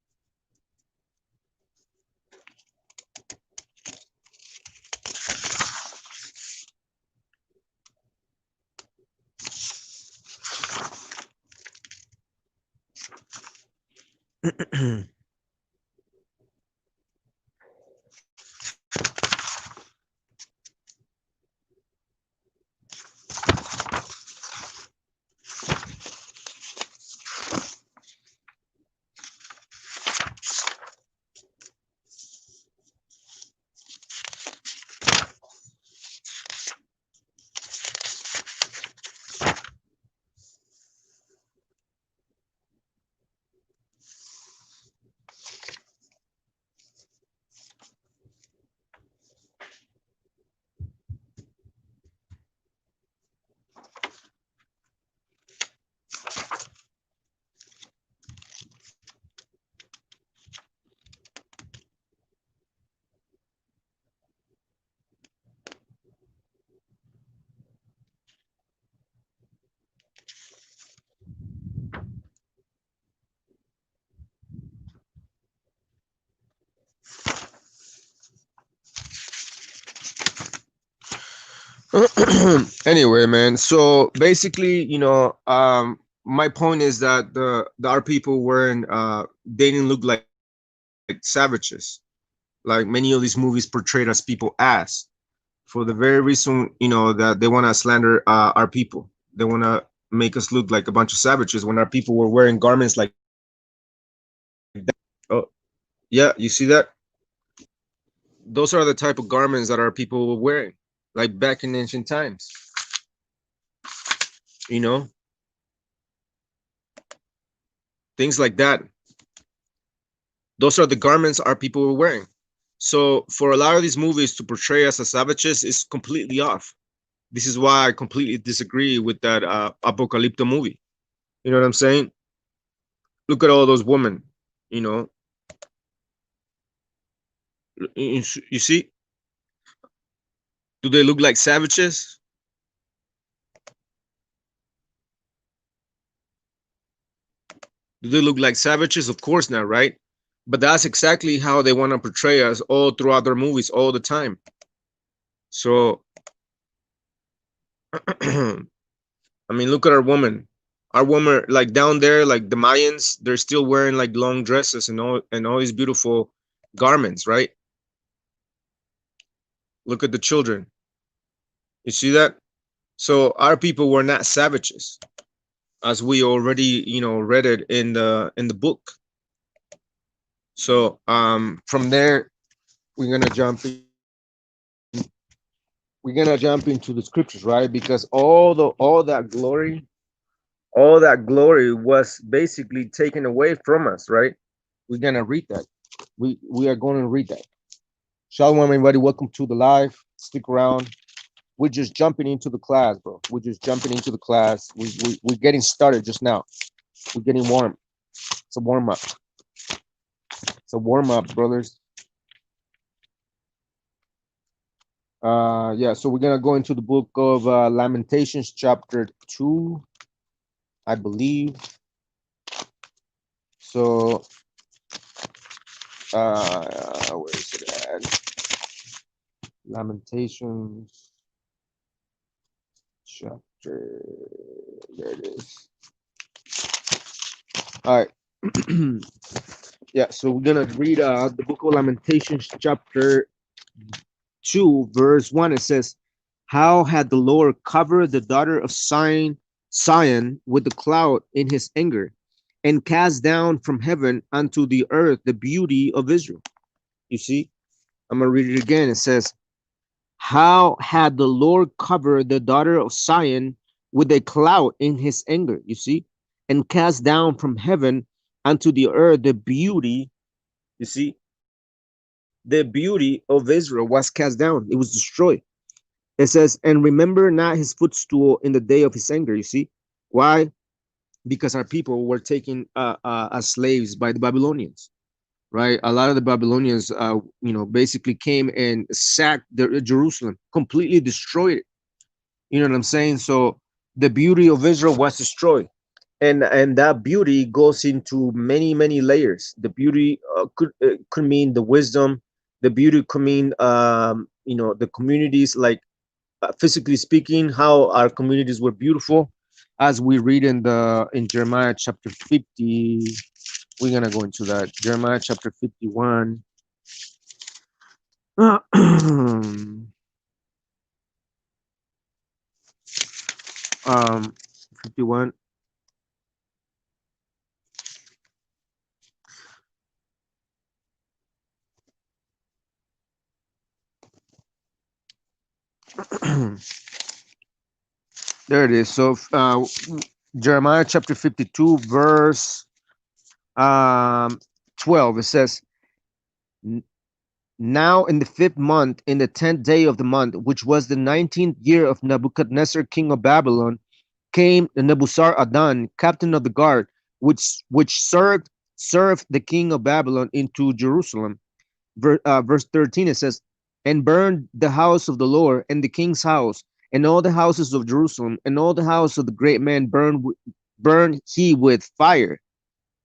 A: Anyway, man. So basically, my point is that our people weren't they didn't look like savages, like many of these movies portrayed as people as, for the very reason, that they want to slander our people. They want to make us look like a bunch of savages when our people were wearing garments like that. Oh, yeah, you see that? Those are the type of garments that our people were wearing, like back in ancient times. You know, things like that. Those are the garments our people were wearing. So for a lot of these movies to portray us as savages is completely off. This is why I completely disagree with that Apocalypto movie. You know what I'm saying? Look at all those women. You know, you see, do they look like savages? Do they look like savages? Of course not, right? But that's exactly how they want to portray us all throughout their movies all the time. So, I mean, look at our woman. Our woman, like down there, like the Mayans, they're still wearing like long dresses and all these beautiful garments, right? Look at the children. You see that? So our people were not savages, as we already, read it in the book. So from there we're gonna jump in. We're gonna jump into the scriptures, right? Because all that glory was basically taken away from us, right? We're gonna read that. We are going to read that. Shalom, everybody. Welcome to the live. Stick around. We're just jumping into the class, bro. We're just jumping into the class. We're getting started just now. We're getting warm. It's a warm up. It's a warm up, brothers. Yeah, so we're gonna go into the book of Lamentations, chapter 2, I believe. So where is it at? Lamentations chapter, there it is. All right. Yeah, so we're gonna read the book of Lamentations, chapter 2, verse 1. It says, how had the Lord covered the daughter of Zion with the cloud in his anger, and cast down from heaven unto the earth the beauty of Israel. You see, I'm gonna read it again. It says, how had the Lord covered the daughter of Zion with a cloud in his anger, you see, and cast down from heaven unto the earth the beauty, you see, the beauty of Israel was cast down. It was destroyed. It says, and remember not his footstool in the day of his anger, you see. Why? Because our people were taken as slaves by the Babylonians, right? A lot of the Babylonians, basically came and sacked Jerusalem, completely destroyed it. You know what I'm saying? So the beauty of Israel was destroyed, and that beauty goes into many layers. The beauty could mean the wisdom. The beauty could mean the communities, like physically speaking, how our communities were beautiful, as we read in Jeremiah chapter 50. We're gonna go into that. Jeremiah chapter 51. um 51. There it is. So Jeremiah chapter 52, verse um 12. It says, now in the 5th month, in the 10th day of the month, which was the 19th year of Nebuchadnezzar, king of Babylon, came Nebuzaradan, captain of the guard, which served the king of Babylon, into Jerusalem. Verse 13, it says, and burned the house of the Lord, and the king's house, and all the houses of Jerusalem, and all the house of the great man burned he with fire.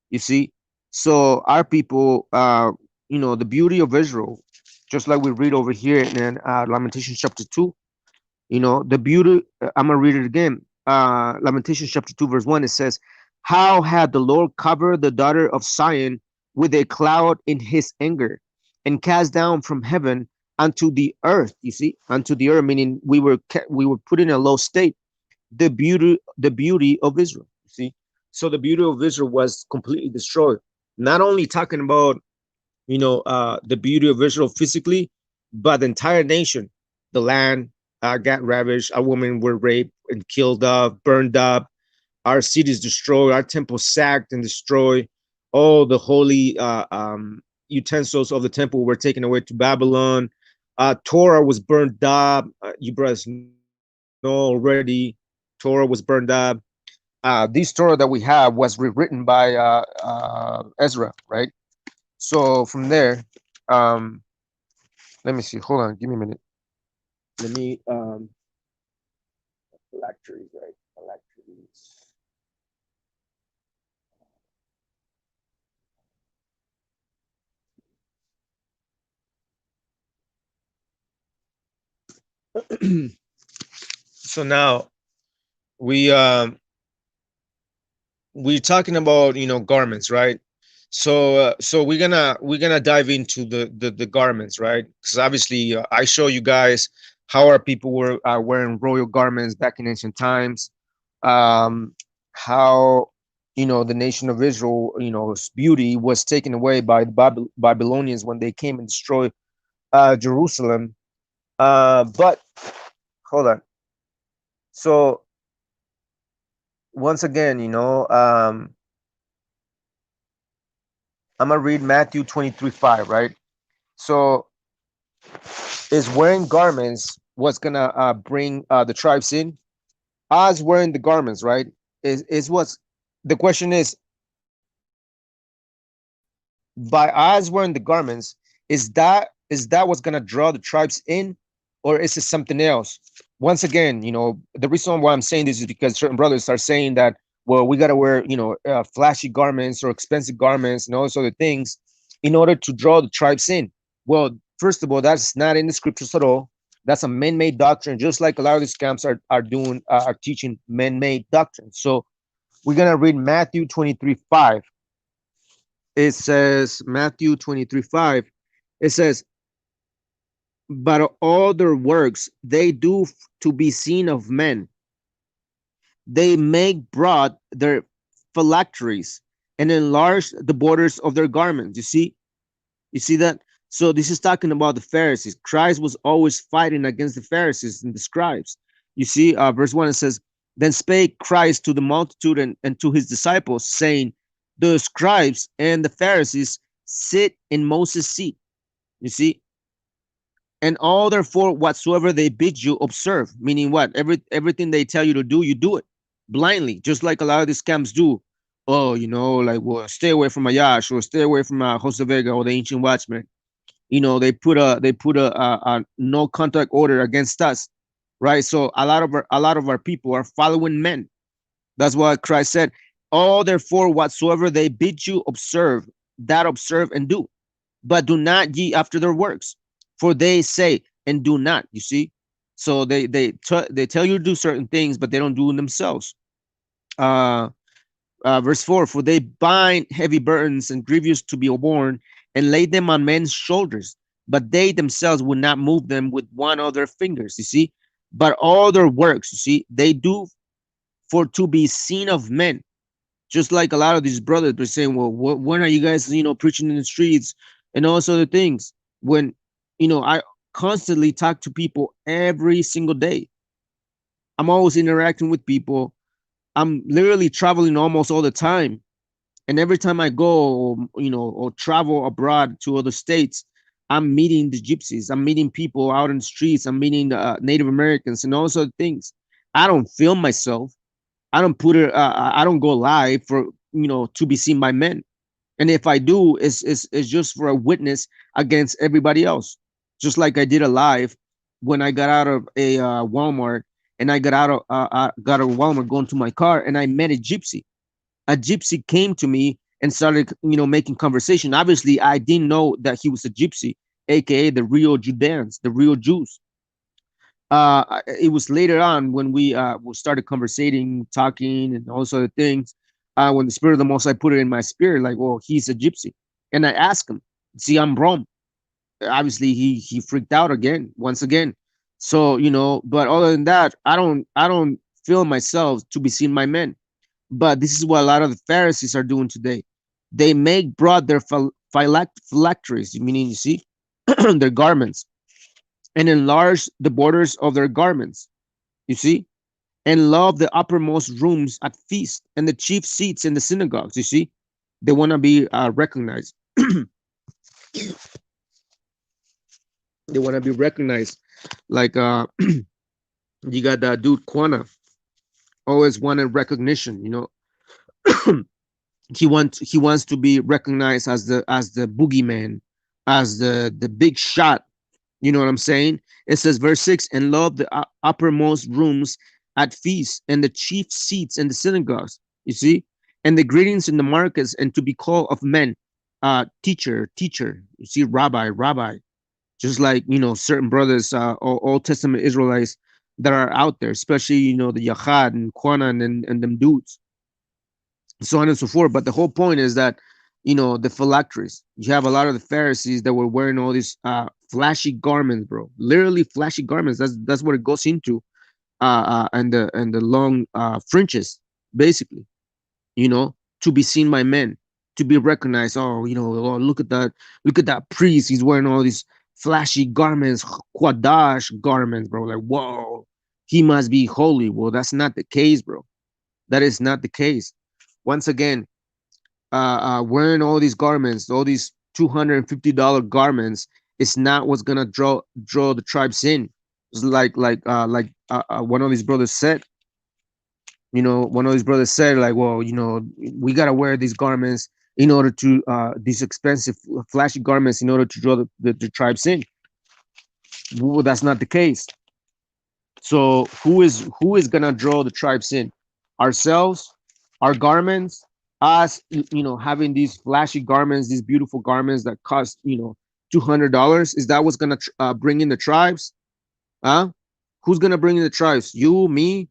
A: You see, so our people, the beauty of Israel, just like we read over here in Lamentations chapter 2, the beauty. I'm gonna read it again. Lamentations chapter 2, verse 1. It says, how had the Lord covered the daughter of Zion with a cloud in his anger, and cast down from heaven unto the earth. You see, unto the earth, meaning we were put in a low state. The beauty of Israel. You see, so the beauty of Israel was completely destroyed. Not only talking about the beauty of Israel physically, but the entire nation, the land got ravaged. Our women were raped and killed up, burned up. Our cities destroyed. Our temple sacked and destroyed. All the holy utensils of the temple were taken away to Babylon. Torah was burned up. You brothers know already. Torah was burned up. This Torah that we have was rewritten by Ezra, right? So from there, um, let me see. Hold on, give me a minute. Let me phylacteries, right? Phylacteries. So now we we're talking about garments, right? So we're gonna dive into the garments, right? Because obviously I show you guys how our people were wearing royal garments back in ancient times. How the nation of Israel, its beauty was taken away by the Babylonians when they came and destroyed Jerusalem. But hold on. So once again, I'm gonna read Matthew 23:5, right? So is wearing garments what's gonna bring the tribes in? Us wearing the garments, right? Is what's the question by us wearing the garments, is that what's gonna draw the tribes in, or is it something else? Once again, the reason why I'm saying this is because certain brothers are saying that, well, we gotta wear, flashy garments or expensive garments and all those other things in order to draw the tribes in. Well, first of all, that's not in the scriptures at all. That's a man-made doctrine, just like a lot of these camps are doing, are teaching man-made doctrine. So we're gonna read Matthew 23:5. It says, Matthew 23:5, it says, but all their works they do to be seen of men. They make broad their phylacteries and enlarge the borders of their garments. You see that? So this is talking about the Pharisees. Christ was always fighting against the Pharisees and the scribes. You see, verse 1, it says, then spake Christ to the multitude and to his disciples, saying, the scribes and the Pharisees sit in Moses' seat. You see, and all therefore whatsoever they bid you observe, meaning what? Everything they tell you to do, you do it blindly, just like a lot of these camps do. Oh, like, well, stay away from Ayash, or stay away from Jose Vega or the Ancient Watchman. They put a no contact order against us, right? So a lot of our people are following men. That's what Christ said. All therefore whatsoever they bid you observe, that observe and do, but do not ye after their works, for they say and do not. You see, so they tell you to do certain things, but they don't do them themselves. uh Verse 4, for they bind heavy burdens and grievous to be borne, and lay them on men's shoulders, but they themselves would not move them with one of their fingers. You see, but all their works, you see, they do for to be seen of men. Just like a lot of these brothers are saying, well, when are you guys, preaching in the streets and all those other things? When, I constantly talk to people every single day. I'm always interacting with people. I'm literally traveling almost all the time. And every time I go, or travel abroad to other states, I'm meeting the gypsies. I'm meeting people out in the streets. I'm meeting Native Americans and all sorts of things. I don't film myself. I don't put it. I don't go live for to be seen by men. And if I do, it's just for a witness against everybody else. Just like I did a live when I got out of a Walmart, and I got out of Walmart going to my car, and I met a gypsy. A gypsy came to me and started, making conversation. Obviously, I didn't know that he was a gypsy, aka the real Judeans, the real Jews. It was later on when we started conversating, talking, and all sort of things. When the spirit of the Most High put it in my spirit, like, well, he's a gypsy, and I asked him, "See, I'm Rome." Obviously, he freaked out again, once again. So but other than that, I don't feel myself to be seen by men. But this is what a lot of the Pharisees are doing today. They make broad their phylacteries, meaning, you see, their garments, and enlarge the borders of their garments. You see, and love the uppermost rooms at feast and the chief seats in the synagogues. You see, they want to be recognized. They want to be recognized. Like you got that dude Quana, always wanted recognition. He wants to be recognized as the boogeyman, as the big shot. You know what I'm saying? It says, verse 6, and love the uppermost rooms at feasts and the chief seats in the synagogues. You see, and the greetings in the markets, and to be called of men, teacher, teacher. You see, rabbi, rabbi. Just like certain brothers, Old Testament Israelites that are out there, especially the Yachad and Quanan and them dudes, so on and so forth. But the whole point is that the phylacteries. You have a lot of the Pharisees that were wearing all these flashy garments, bro. Literally flashy garments. That's what it goes into. And the long fringes, basically. To be seen by men, to be recognized. Oh, oh, look at that priest. He's wearing all these flashy garments, quadash garments, bro. Like, whoa, he must be holy. Well, that's not the case, bro. That is not the case. Once again, wearing all these garments, all these $250 garments, is not what's gonna draw the tribes in. It's like one of these brothers said. One of these brothers said, like, well, we gotta wear these garments in order to these expensive, flashy garments in order to draw the tribes in. Well, that's not the case. So who is gonna draw the tribes in? Ourselves, our garments, us, having these flashy garments, these beautiful garments that cost $200. Is that what's gonna bring in the tribes? Huh? Who's gonna bring in the tribes? You, me,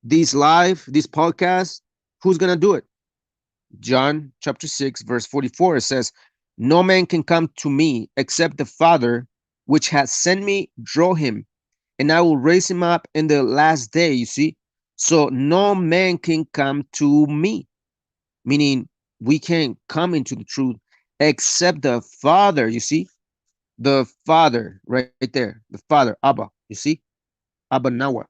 A: this podcast? Who's gonna do it? John chapter 6, verse 44, it says, "No man can come to me except the Father which has sent me draw him, and I will raise him up in the last day." You see? So no man can come to me, meaning we can't come into the truth except the Father. You see? The Father right there, the Father, Abba. You see? Abba Nawa.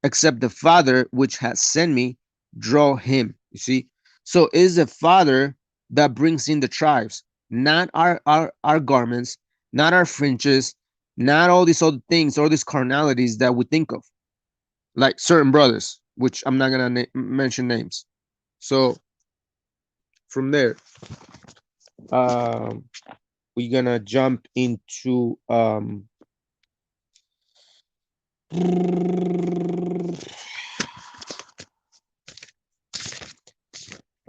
A: Except the Father which has sent me draw him. You see? So it is the Father that brings in the tribes, not our garments, not our fringes, not all these other things, all these carnalities that we think of, like certain brothers, which I'm not gonna mention names. So from there, um, we're gonna jump into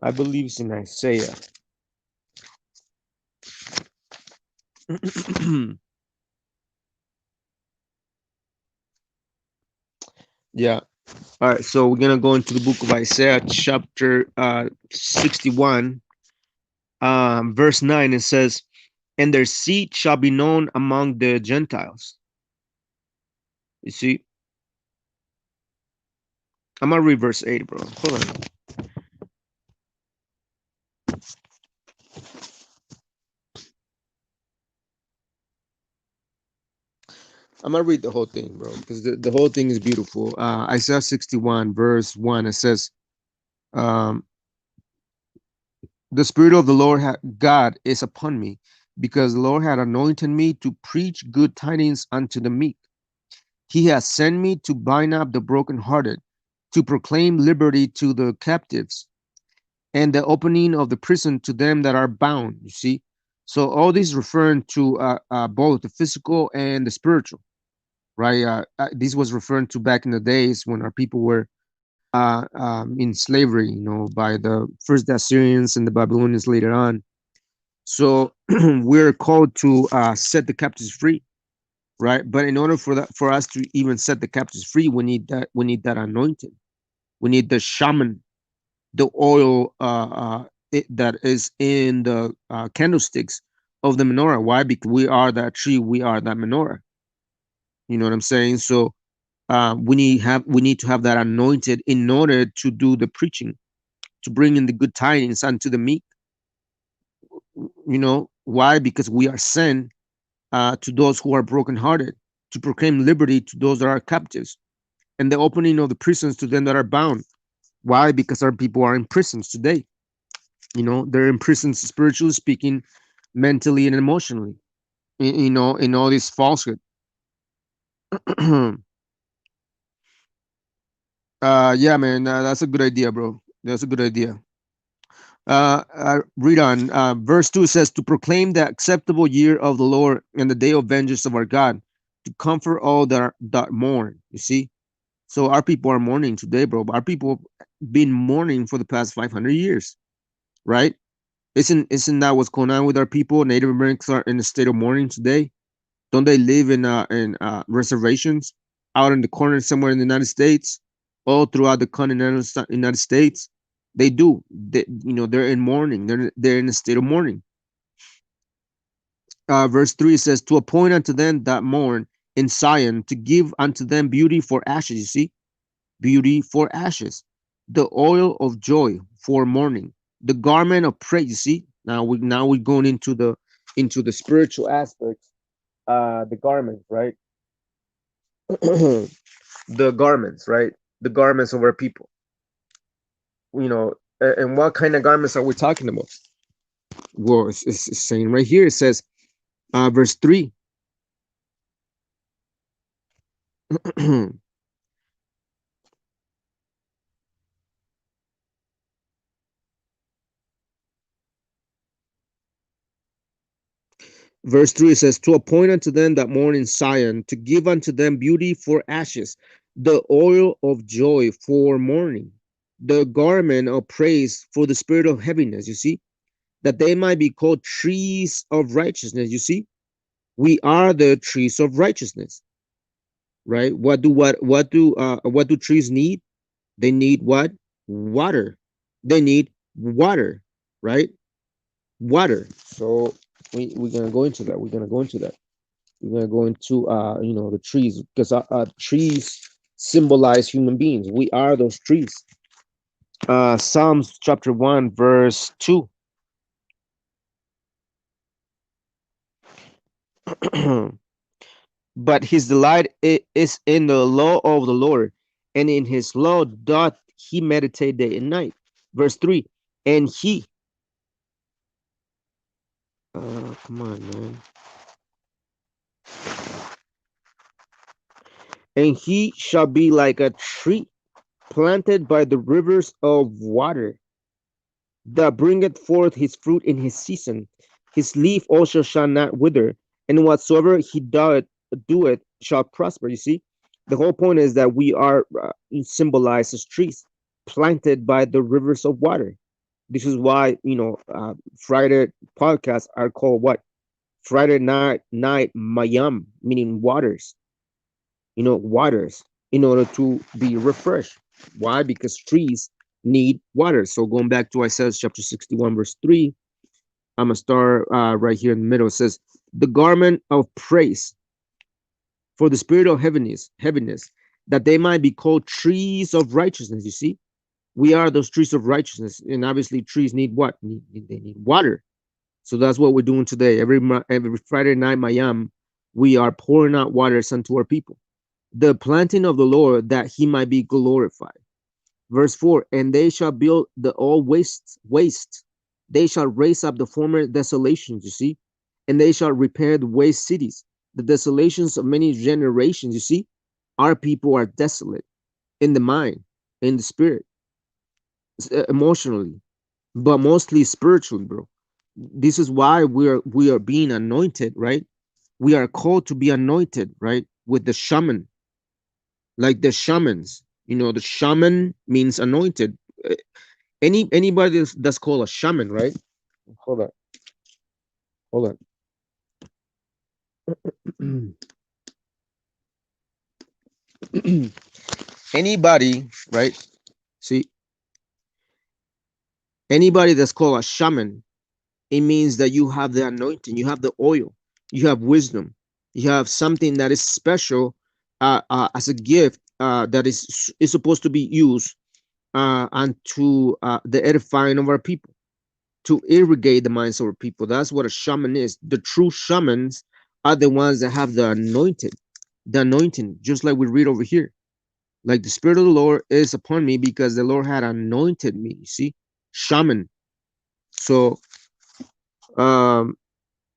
A: I believe it's in Isaiah. Yeah. All right. So we're gonna go into the book of Isaiah, chapter 61, verse 9. It says, "And their seed shall be known among the Gentiles." You see, I'm gonna read verse 8, bro. Hold on. I'm gonna read the whole thing, bro, because the whole thing is beautiful. Isaiah 61, verse 1. It says, um, "The Spirit of the Lord God is upon me, because the Lord had anointed me to preach good tidings unto the meek. He has sent me to bind up the brokenhearted, to proclaim liberty to the captives, and the opening of the prison to them that are bound." You see? So all this referring to both the physical and the spiritual, right? This was referring to back in the days when our people were in slavery, by the first the Assyrians and the Babylonians later on. So we're called to set the captives free, right? But in order for us to even set the captives free, we need that anointing. We need the shaman, the oil that is in the candlesticks of the menorah. Why? Because we are that tree, we are that menorah. You know what I'm saying? So we need to have that anointed in order to do the preaching, to bring in the good tidings unto the meek. Why? Because we are sent to those who are brokenhearted, to proclaim liberty to those that are captives, and the opening of the prisons to them that are bound. Why? Because our people are in prisons today. They're in prisons, spiritually speaking, mentally and emotionally. In all this falsehood. Yeah, man, that's a good idea, bro. That's a good idea. Read on. Verse 2 says, "To proclaim the acceptable year of the Lord and the day of vengeance of our God, to comfort all that mourn." You see? So our people are mourning today, bro. Our people been mourning for the past 500 years, right? Isn't that what's going on with our people? Native Americans are in a state of mourning today. Don't they live in reservations out in the corner somewhere in the United States, all throughout the continental United States? They do. They're in mourning. They're in a state of mourning. Verse 3 says, to appoint unto them that mourn in Zion, to give unto them beauty for ashes. You see, beauty for ashes, the oil of joy for mourning, the garment of praise. You see, now we're going into the spiritual aspects. The garments, right? The garments, right? The garments of our people. And what kind of garments are we talking about? Well, it's saying right here. It says, verse 3. Verse 3 says, to appoint unto them that mourn in Zion, to give unto them beauty for ashes, the oil of joy for mourning, the garment of praise for the spirit of heaviness. You see, that they might be called trees of righteousness. You see, we are the trees of righteousness, right? What do trees need? They need what? Water. They need water, right? Water. So we're gonna go into that. We're gonna go into that. We're gonna go into the trees, because trees symbolize human beings. We are those trees. Psalms chapter 1 verse 2. But his delight is in the law of the Lord, and in his law doth he meditate day and night. Verse 3. And he come on, man. And he shall be like a tree planted by the rivers of water, that bringeth forth his fruit in his season. His leaf also shall not wither, and whatsoever he doeth shall prosper. You see, the whole point is that we are symbolized as trees planted by the rivers of water. This is why Friday podcasts are called what? Friday night MaYaM, meaning waters. Waters, in order to be refreshed. Why? Because trees need water. So going back to Isaiah chapter 61 verse 3, I'm gonna start right here in the middle. It says, the garment of praise for the spirit of heaviness, that they might be called trees of righteousness. You see, we are those trees of righteousness, and obviously trees need what? They need water. So that's what we're doing today. Every Friday night, MaYaM, we are pouring out waters unto our people, the planting of the Lord, that he might be glorified. Verse 4, and they shall build the all waste. They shall raise up the former desolations, you see, and they shall repair the waste cities, the desolations of many generations. You see, our people are desolate in the mind, in the spirit, emotionally, but mostly spiritually, bro. This is why we are being anointed, right? We are called to be anointed, right? With the shaman, like the shamans. The shaman means anointed. Uh, anybody that's called a shaman, right? Hold on, hold on. Anybody, right? See, anybody that's called a shaman, it means that you have the anointing, you have the oil, you have wisdom, you have something that is special, as a gift, that is supposed to be used unto the edifying of our people, to irrigate the minds of our people. That's what a shaman is. The true shamans are the ones that have the anointing, just like we read over here. Like the spirit of the Lord is upon me, because the Lord had anointed me. You see, shaman. So, um,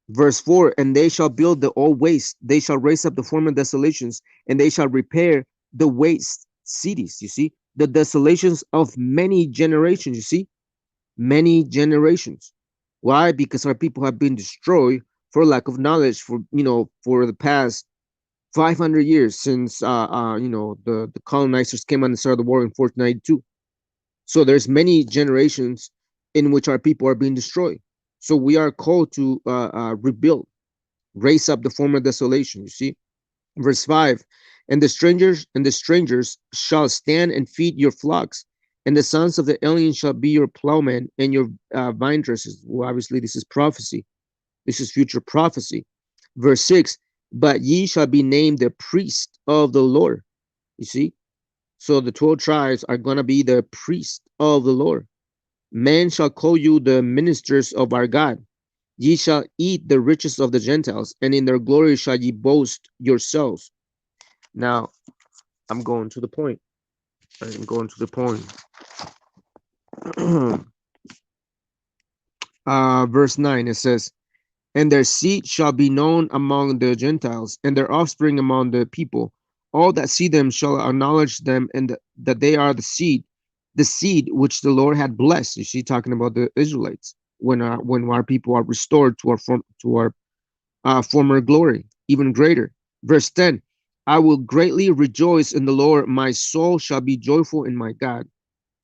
A: verse 4, and they shall build the old waste, they shall raise up the former desolations, and they shall repair the waste cities. You see, the desolations of many generations. You see, many generations. Why? Because our people have been destroyed for lack of knowledge, for the past 500 years, since the colonizers came on and started the war in 1492. So there's many generations in which our people are being destroyed. So we are called to rebuild, raise up the former desolation. You see, verse 5, and the strangers shall stand and feed your flocks, And the sons of the alien shall be your plowmen and your vine dressers. Well, obviously, this is prophecy. This is future prophecy. Verse 6, but ye shall be named the priest of the Lord. You see? So the 12 tribes are going to be the priest of the Lord. Men shall call you the ministers of our God. Ye shall eat the riches of the Gentiles, and in their glory shall ye boast yourselves. Now, I'm going to the point. I'm going to the point. Verse 9, it says, and their seed shall be known among the Gentiles, and their offspring among the people. All that see them shall acknowledge them, and that they are the seed which the Lord had blessed. You see, talking about the Israelites, when our people are restored to our former glory, even greater. Verse 10, I will greatly rejoice in the Lord. My soul shall be joyful in my God,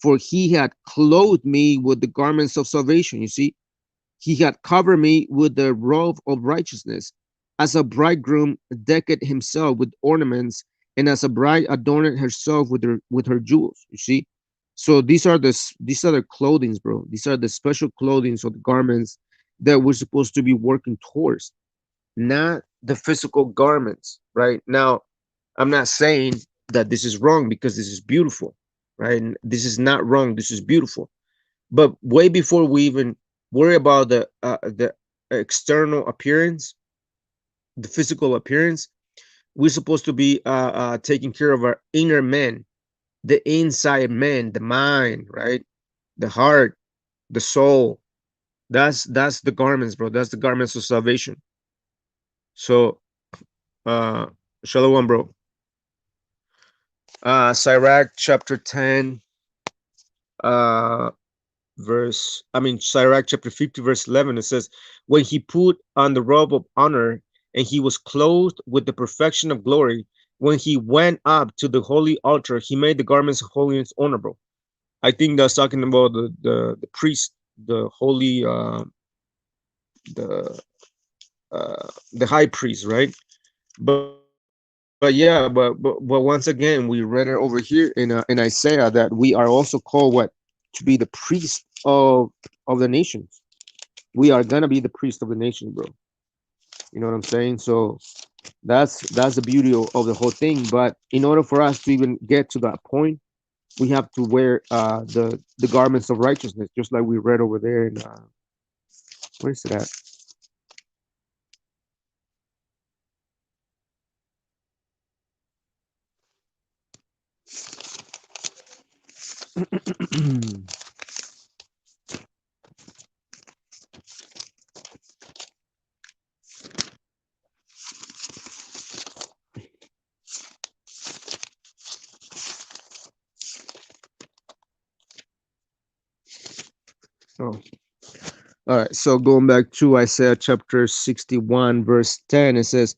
A: for he had clothed me with the garments of salvation. You see, he had covered me with the robe of righteousness, as a bridegroom decked himself with ornaments, and as a bride adorned herself with her jewels. You see, so these are the clothings, bro. These are the special clothings or the garments that we're supposed to be working towards, not the physical garments. Right now, I'm not saying that this is wrong because this is beautiful, right? And this is not wrong. This is beautiful. But way before we even worry about the external appearance, the physical appearance, we're supposed to be taking care of our inner man, the inside man, the mind, right? The heart, the soul. That's the garments, bro. That's the garments of salvation. So, uh, Shalom, bro. Sirach chapter 10, uh, Sirach chapter 50, verse 11, it says, when he put on the robe of honor and he was clothed with the perfection of glory, when he went up to the holy altar, he made the garments of holiness honorable. I think that's talking about the priest, the holy, the the high priest, right? But yeah, but once again, we read it over here in Isaiah that we are also called what, to be the priest of the nations. We are gonna be the priest of the nation, bro. You know what I'm saying? So that's the beauty of the whole thing. But in order for us to even get to that point, we have to wear the garments of righteousness, just like we read over there in where is it at? Oh, all right. So going back to Isaiah chapter 61, verse 10, it says,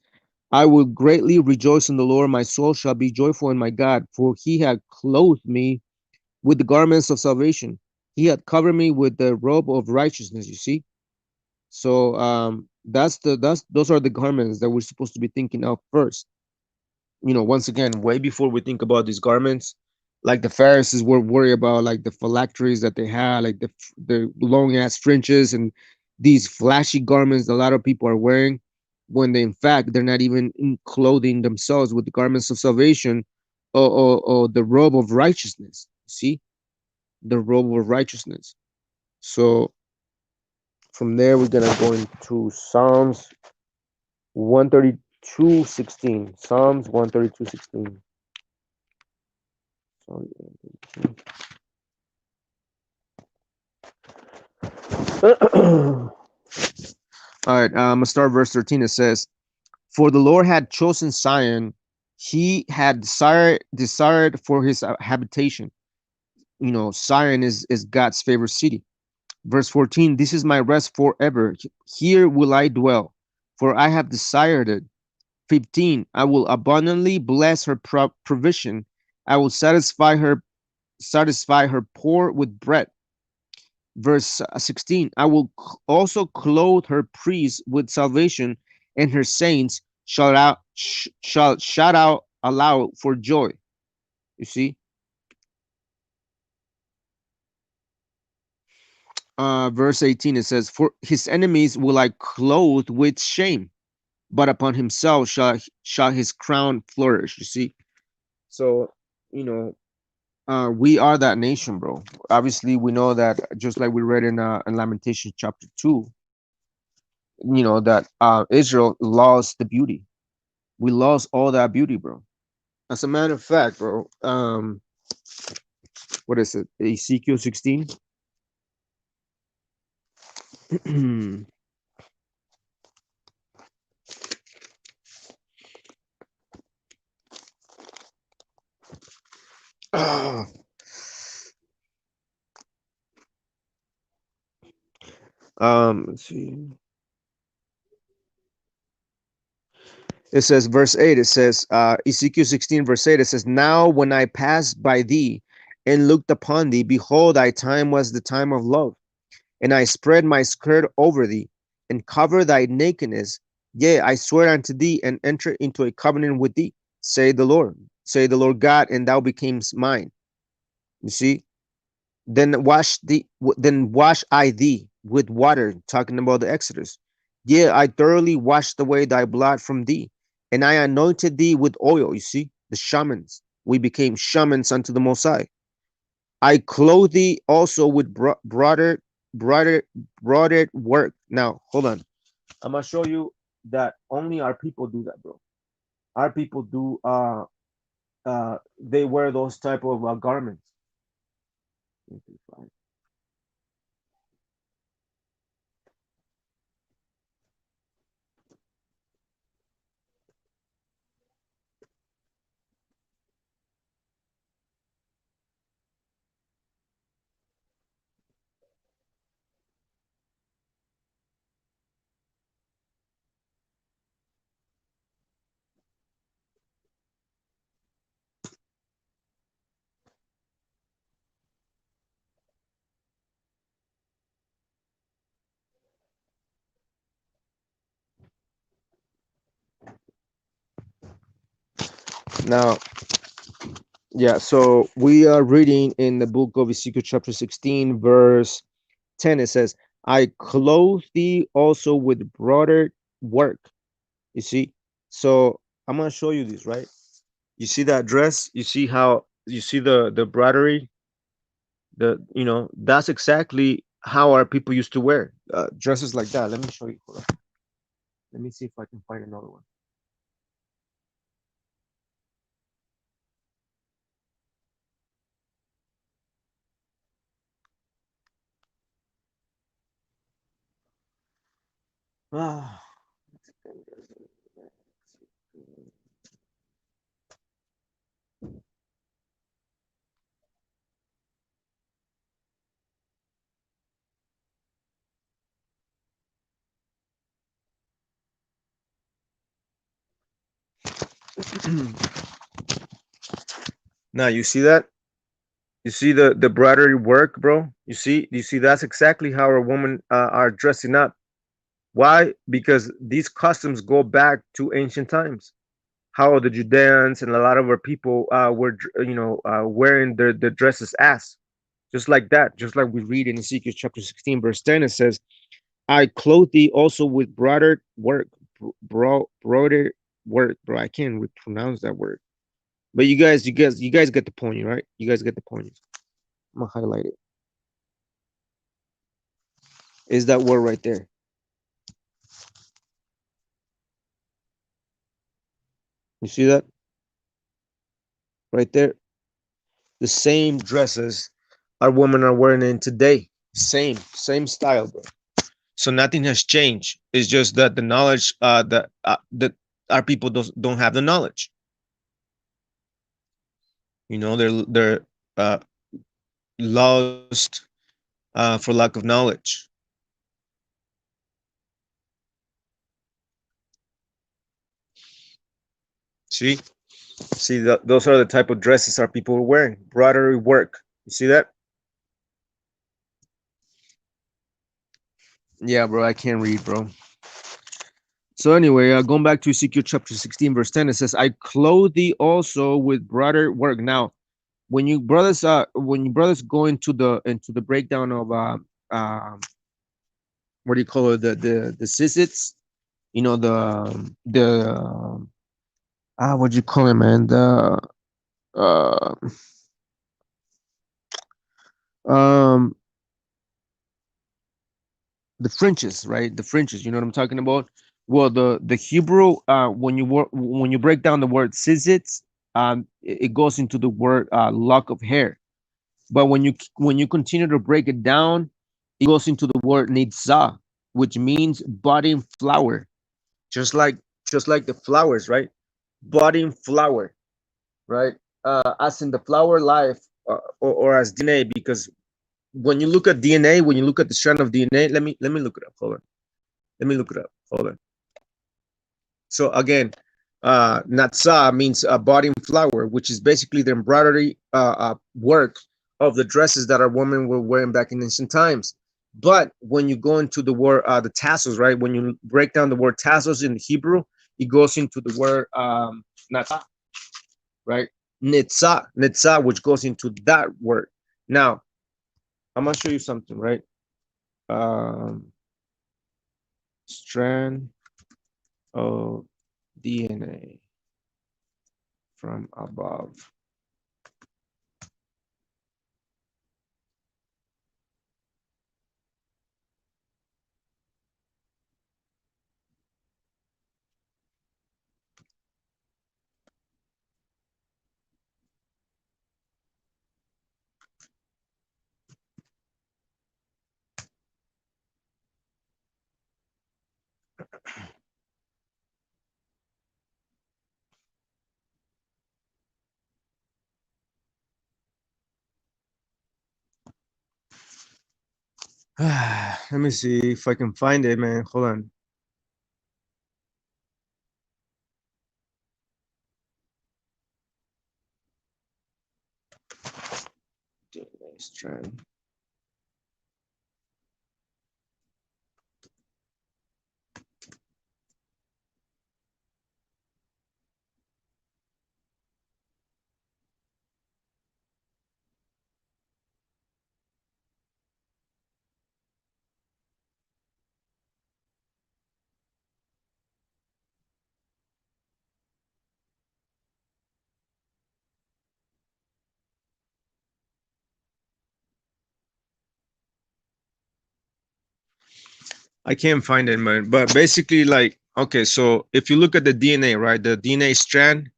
A: I will greatly rejoice in the Lord. My soul shall be joyful in my God, for he had clothed me with the garments of salvation. He had covered me with the robe of righteousness. You see, so that's those are the garments that we're supposed to be thinking of first. Once again, way before we think about these garments, like the Pharisees were worried about like the phylacteries that they had, like the long ass fringes and these flashy garments that a lot of people are wearing, when they in fact they're not even clothing themselves with the garments of salvation, or the robe of righteousness. See, the robe of righteousness. So from there we're gonna go into Psalms 132:16. Psalms 132:16. Sorry. All right, I'm gonna start verse 13. It says, for the Lord had chosen Zion, he had desired for his habitation. Zion is God's favorite city. Verse 14, this is my rest forever. Here will I dwell, for I have desired it. 15, I will abundantly bless her provision. I will satisfy her poor with bread. Verse 16, I will also clothe her priests with salvation, and her saints shall shout out aloud for joy. You see, verse 18, it says, "For his enemies will I clothe with shame, but upon himself shall his crown flourish." You see? So, you know, we are that nation, bro. Obviously, we know that, just like we read in Lamentation chapter 2, you know, that Israel lost the beauty. We lost all that beauty, bro. As a matter of fact, bro, what is it? Ezekiel 16. Ah, let's see. It says, verse 8, it says, Ezekiel 16, verse 8, it says, "Now when I passed by thee and looked upon thee, behold, thy time was the time of love. And I spread my skirt over thee, and cover thy nakedness. Yea, I swear unto thee, and enter into a covenant with thee, say the Lord God, and thou becamest mine." You see? Then wash I thee with water, talking about the Exodus. Yeah, I thoroughly washed away thy blood from thee, and I anointed thee with oil. You see, the shamans. We became shamans unto the Most High. I clothe thee also with broader, broader work. Now, hold on. I'm gonna show you that only our people do that, bro. Our people do. They wear those type of garments. Now, yeah. So we are reading in the book of Ezekiel, chapter 16, verse 10. It says, "I clothe thee also with broader work." You see? So I'm gonna show you this, right? You see that dress? You see how you see the broderie? That's exactly how our people used to wear dresses like that. Let me show you. Hold on. Let me see if I can find another one. Ah. Now you see that? You see the broderie work, bro? You see that's exactly how our women are dressing up. Why? Because these customs go back to ancient times. How the Judeans and a lot of our people were, wearing their dresses as just like that, just like we read in Ezekiel chapter 16, verse 10. It says, "I clothe thee also with broader work, broader work." Bro, I can't pronounce that word, but you guys get the point, right? You guys get the point. I'm gonna highlight it. Is that word right there? You see that right there? The same dresses our women are wearing in today. Same style, bro. So nothing has changed. It's just that the knowledge that our people don't have the knowledge. They're uh, lost for lack of knowledge. See, those are the type of dresses our people are wearing. Broadery work. You see that? Yeah, bro. I can't read, bro. So anyway, going back to Ezekiel chapter 16, verse 10, it says, "I clothe thee also with broader work." Now, when you brothers go into the breakdown of what do you call it, the sissits, you know, what do you call it, man, uh um the fringes, right? The fringes, you know what I'm talking about? Well, the Hebrew, when you break down the word sissits, it goes into the word lock of hair. But when you continue to break it down, it goes into the word nitzah, which means budding flower, just like the flowers, right? Budding flower, right? As in the flower life, or as DNA, because when you look at DNA, when you look at the strand of DNA, let me look it up. Hold on. Let me look it up. Hold on. So again, natsa means body and flower, which is basically the embroidery work of the dresses that our women were wearing back in ancient times. But when you go into the word, the tassels, right? When you break down the word tassels in Hebrew, it goes into the word natsa, right? Nitza, which goes into that word. Now, I'm gonna show you something, right? Um, strand of DNA from above. Let me see if I can find it, man. Hold on. Strand. I can't find it, man. But basically, like, okay, so if you look at the DNA, right, the DNA strand.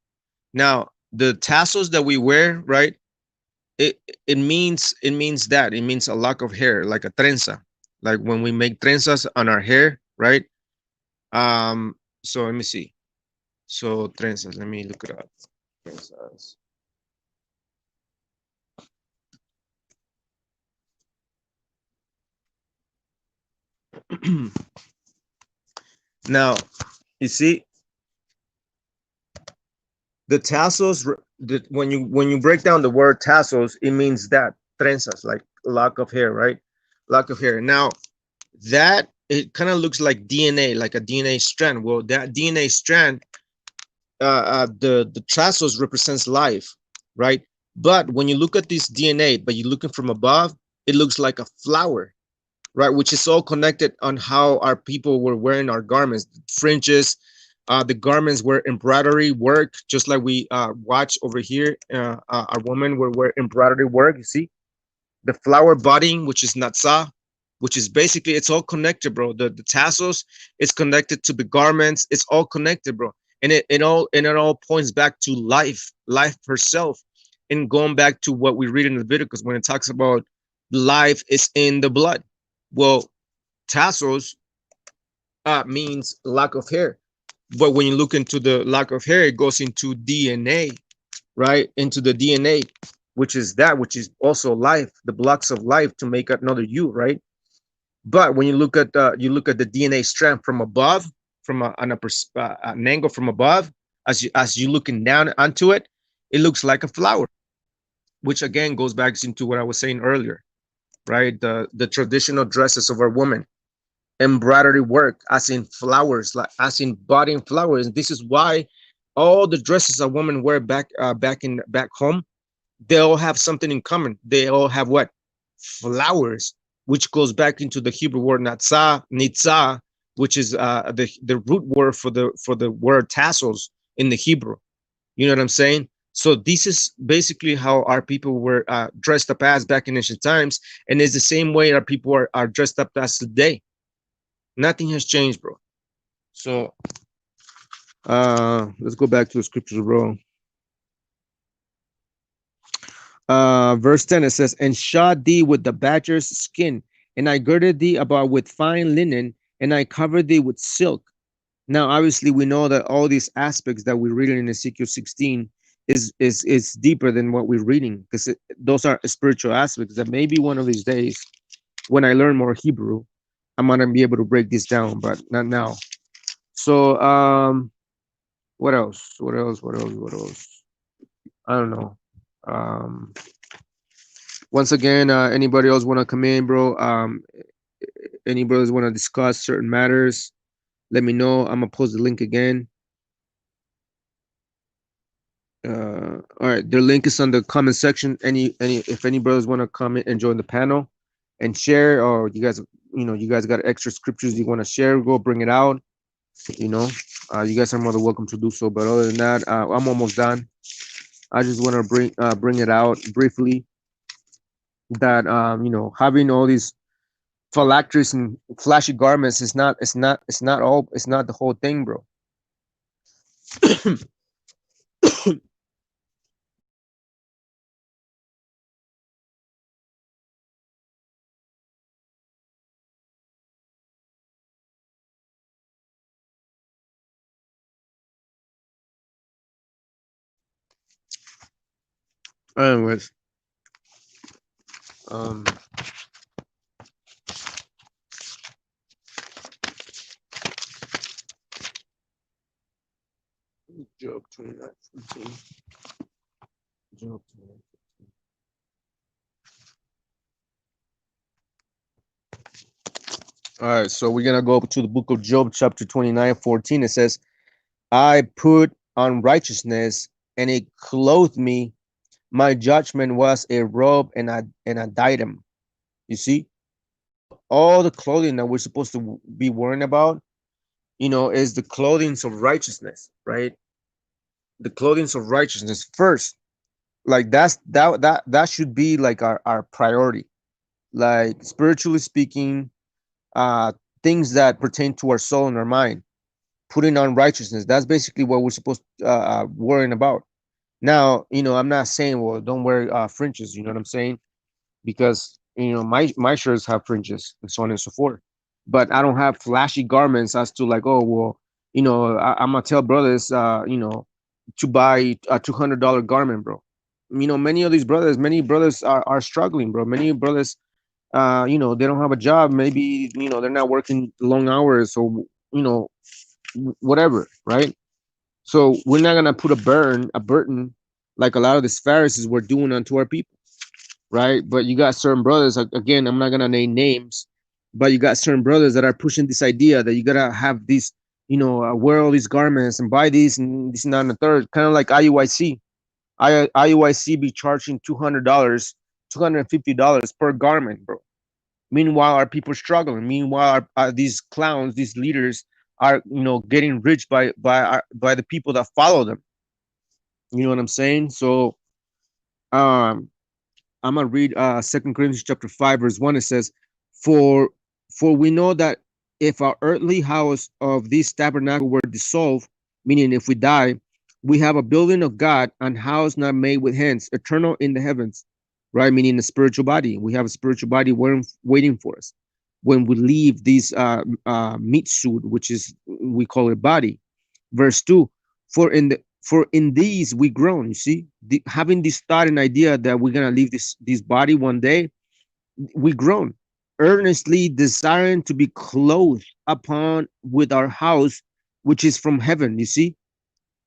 A: Now, the tassels that we wear, right, it means that it means a lock of hair, like a trenza, like when we make trenzas on our hair, right? So let me see. So trenzas, let me look it up. Trenzas. Now, you see, the tassels, when you break down the word tassels, it means that trenzas, like lock of hair, right? Lock of hair. Now, that it kind of looks like DNA, like a DNA strand. Well, that DNA strand, the tassels represents life, right? But when you look at this DNA, but you're looking from above, it looks like a flower, right? Which is all connected on how our people were wearing our garments, fringes. The garments were embroidery work, just like we watch over here. Our women were wearing embroidery work. You see, the flower budding, which is natsa, which is basically, it's all connected, bro. The tassels, it's connected to the garments. It's all connected, bro. And it all points back to life herself, and going back to what we read in the Leviticus when it talks about life is in the blood. Well, tassels means lack of hair, but when you look into the lack of hair, it goes into DNA, right? Into the DNA, which is also life, the blocks of life to make another you, right? But when you look at the DNA strand from above, from an angle from above, as you looking down onto it, it looks like a flower, which again goes back into what I was saying earlier, right? The traditional dresses of our women, embroidery work, as in flowers, like as in budding flowers. And this is why all the dresses a woman wear back home, they all have something in common. They all have what? Flowers. which goes back into the Hebrew word nitzah, which is the root word for the word tassels in the Hebrew. You know what I'm saying? So this is basically how our people were dressed up as back in ancient times, and it's the same way our people are dressed up as today. Nothing has changed, bro. So let's go back to the scriptures, bro. Verse 10, it says, and shod thee with the badger's skin, and I girded thee about with fine linen, and I covered thee with silk. Now, obviously, we know that all these aspects that we're reading in Ezekiel 16 is deeper than what we're reading, because those are spiritual aspects that maybe one of these days, when I learn more Hebrew, I'm gonna be able to break this down, but not now. So, what else? What else? What else? What else? I don't know. Um, Once again, anybody else want to come in, bro? Any brothers want to discuss certain matters? Let me know. I'm gonna post the link again. All right, the link is on the comment section. If any brothers want to comment and join the panel and share, or you guys got extra scriptures you want to share, go bring it out. You know, you guys are more than welcome to do so. But other than that, I'm almost done. I just want to bring it out briefly that having all these phylacteries and flashy garments is not it's not the whole thing, bro. Anyways, um, Job 29:15. Job 29. All right, so we're gonna go to the book of Job, chapter 29:14. It says, I put on righteousness, and it clothed me. My judgment was a robe and a diadem. You see, all the clothing that we're supposed to be worrying about, is the clothing of righteousness, right? The clothing of righteousness first. Like that should be like our priority. Like spiritually speaking, uh things that pertain to our soul and our mind, putting on righteousness. That's basically what we're supposed to worrying about. Now, I'm not saying, well, don't wear fringes, you know what I'm saying? Because my shirts have fringes and so on and so forth. But I don't have flashy garments as to like, oh well, I'm gonna tell brothers to buy a $200 garment, bro. Many brothers are struggling, bro. Many brothers they don't have a job. Maybe they're not working long hours, or you know whatever, right? So we're not gonna put a burden like a lot of these Pharisees were doing unto our people, right? But you got certain brothers, again, I'm not gonna name names, but you got certain brothers that are pushing this idea that you gotta have these, wear all these garments and buy these and this and that and the third, kind of like IUIC. IUIC be charging $200, $250 per garment, bro. Meanwhile, our people struggling. Meanwhile, these clowns, these leaders are, getting rich by the people that follow them. You know what I'm saying? So, um, I'm gonna read 2 Corinthians chapter 5, verse 1. It says, For for we know that if our earthly house of this tabernacle were dissolved, meaning if we die, we have a building of God, and house not made with hands, eternal in the heavens, right? Meaning the spiritual body. We have a spiritual body waiting for us when we leave this meat suit, which is we call it body. Verse 2, for in these we groan. You see, having this thought and idea that we're gonna leave this body one day, we groan, earnestly desiring to be clothed upon with our house, which is from heaven. You see,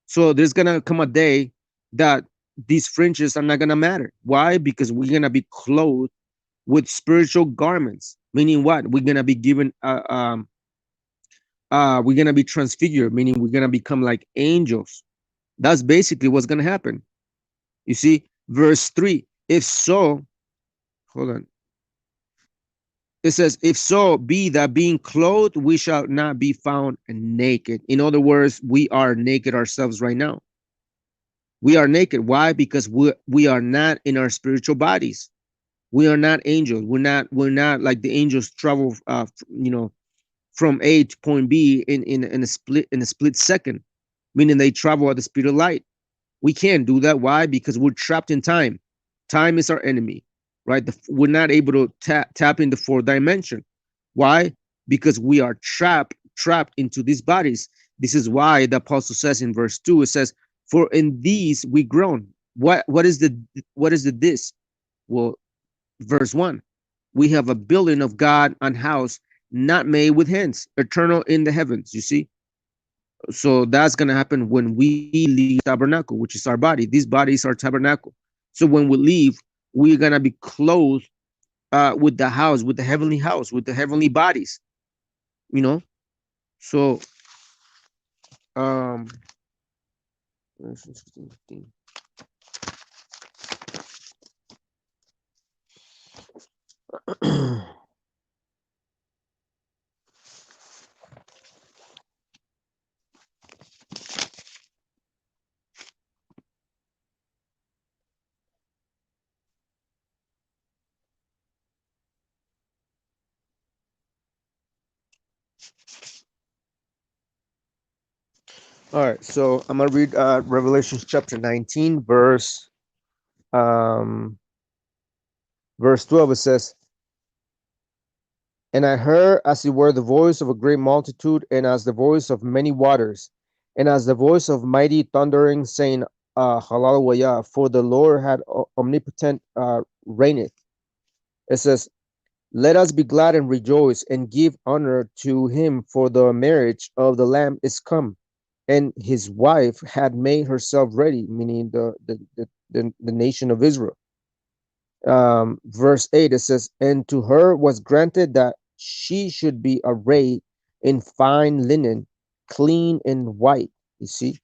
A: so there's gonna come a day that these fringes are not gonna matter. Why? Because we're gonna be clothed with spiritual garments. Meaning what? We're gonna be given we're gonna be transfigured, meaning we're gonna become like angels. That's basically what's gonna happen. You see, verse 3. If so, hold on. It says, if so be that being clothed, we shall not be found naked. In other words, we are naked ourselves right now. We are naked. Why? Because we are not in our spiritual bodies. We are not angels. We're not like the angels travel, from A to point B in a split second, meaning they travel at the speed of light. We can't do that. Why? Because we're trapped in time. Time is our enemy, right? We're not able to tap into fourth dimension. Why? Because we are trapped into these bodies. This is why the apostle says in verse 2, it says, "For in these we groan." What is the this? Well, verse 1, we have a building of God and house not made with hands, eternal in the heavens. You see? So that's going to happen when we leave tabernacle, which is our body. These bodies are tabernacle. So when we leave, we're going to be clothed with the house, with the heavenly house, with the heavenly bodies, you know? So, um, all right. So I'm going to read Revelation chapter 19, um, verse 12. It says, "And I heard as it were the voice of a great multitude, and as the voice of many waters, and as the voice of mighty thundering, saying, Hallelujah, for the Lord had omnipotent reigneth." It says, "Let us be glad and rejoice, and give honor to him, for the marriage of the Lamb is come, and his wife had made herself ready," meaning the nation of Israel. Verse 8, it says, "And to her was granted that she should be arrayed in fine linen, clean and white." You see,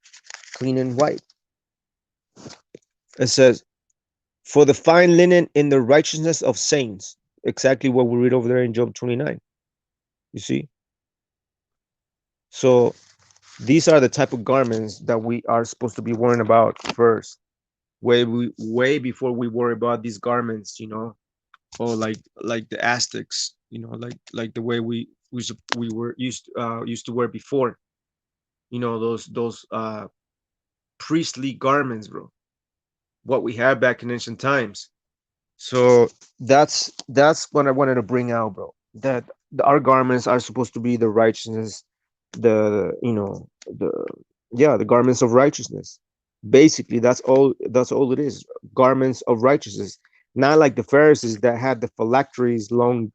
A: clean and white. It says, "For the fine linen in the righteousness of saints." Exactly what we read over there in Job 29. You see? So these are the type of garments that we are supposed to be worrying about first. Way before we worry about these garments, or like the Aztecs, like the way we were used to wear before, those priestly garments, bro. What we had back in ancient times. So that's what I wanted to bring out, bro. That our garments are supposed to be the righteousness, the the yeah, the garments of righteousness. Basically, that's all it is. Garments of righteousness. Not like the Pharisees that had the phylacteries, long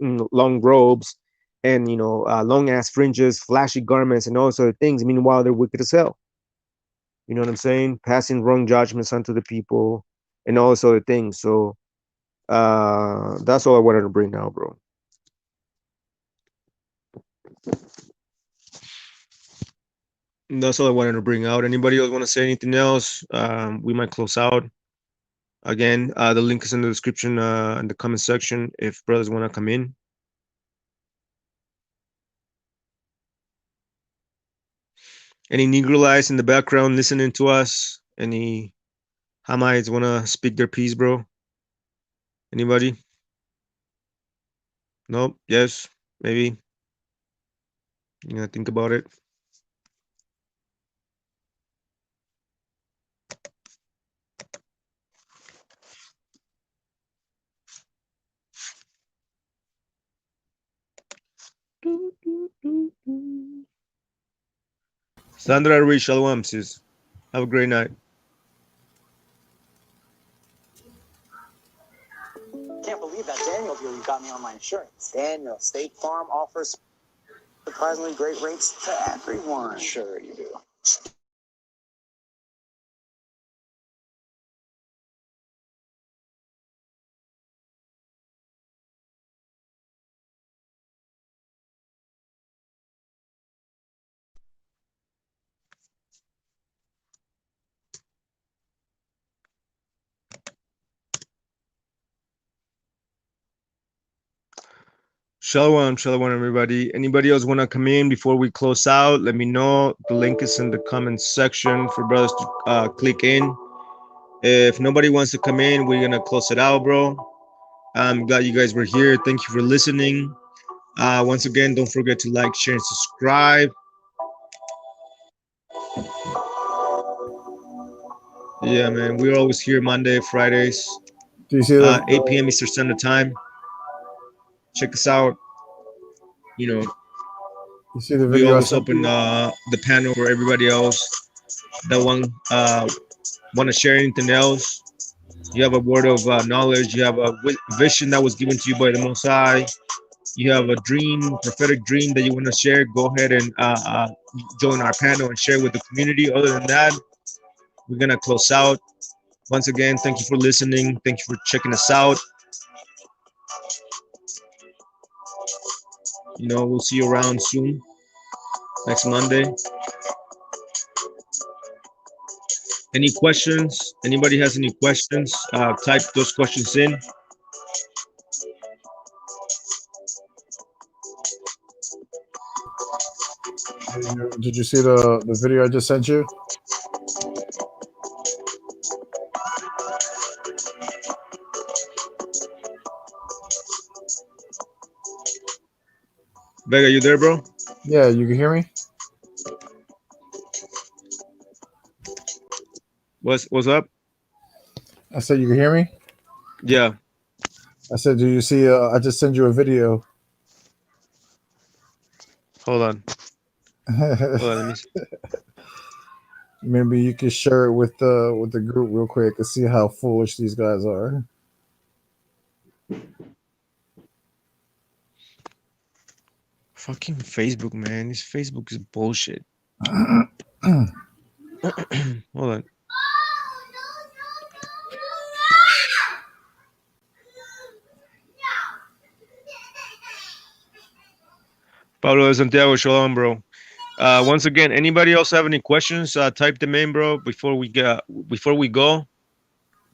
A: robes, and long ass fringes, flashy garments, and all sort of things. Meanwhile, they're wicked as hell. You know what I'm saying? Passing wrong judgments onto the people, and all sort of things. So that's all I wanted to bring out, bro. That's all I wanted to bring out. Anybody else want to say anything else? We might close out. Again, the link is in the description, in the comment section, if brothers want to come in. Any Negroites in the background listening to us? Any Hamites want to speak their piece, bro? Anybody? Nope. Yes. Maybe. Think about it. Sandra Rich Shalom, sis. Have a great night.
D: Can't believe that Daniel deal you got me on my insurance. Daniel, State Farm offers surprisingly great rates to everyone. Sure you do.
A: Shalom, shalom, everybody. Anybody else want to come in before we close out? Let me know. The link is in the comments section for brothers to click in. If nobody wants to come in, we're gonna close it out, bro. I'm glad you guys were here. Thank you for listening. Once again, don't forget to like, share, and subscribe. Yeah, man, we're always here Monday, Fridays,
E: Do you see the
A: 8 p.m. Eastern Standard Time. Check us out. You know,
E: you see the
A: we
E: video I
A: always
E: sent
A: open
E: you?
A: the panel for everybody else that want to share anything else. You have a word of knowledge. You have a vision that was given to you by the Most High. You have a dream, prophetic dream that you want to share. Go ahead and join our panel and share with the community. Other than that, we're gonna close out. Once again, thank you for listening. Thank you for checking us out. You know, we'll see you around soon, next Monday. Any questions? Anybody has any questions? Type those questions in.
E: Did you see the video I just sent you?
A: Vega, you there, bro?
E: Yeah, you can hear me?
A: What's up?
E: I said you can hear me?
A: Yeah.
E: I said, do you see I just sent you a video.
A: Hold on. Hold on. Let me see.
E: Maybe you can share it with the group real quick and see how foolish these guys are.
A: Fucking Facebook, man. This Facebook is bullshit. Hold on. Pablo de Santiago, shalom, bro. Once again, anybody else have any questions? Type them in, bro. Before we go,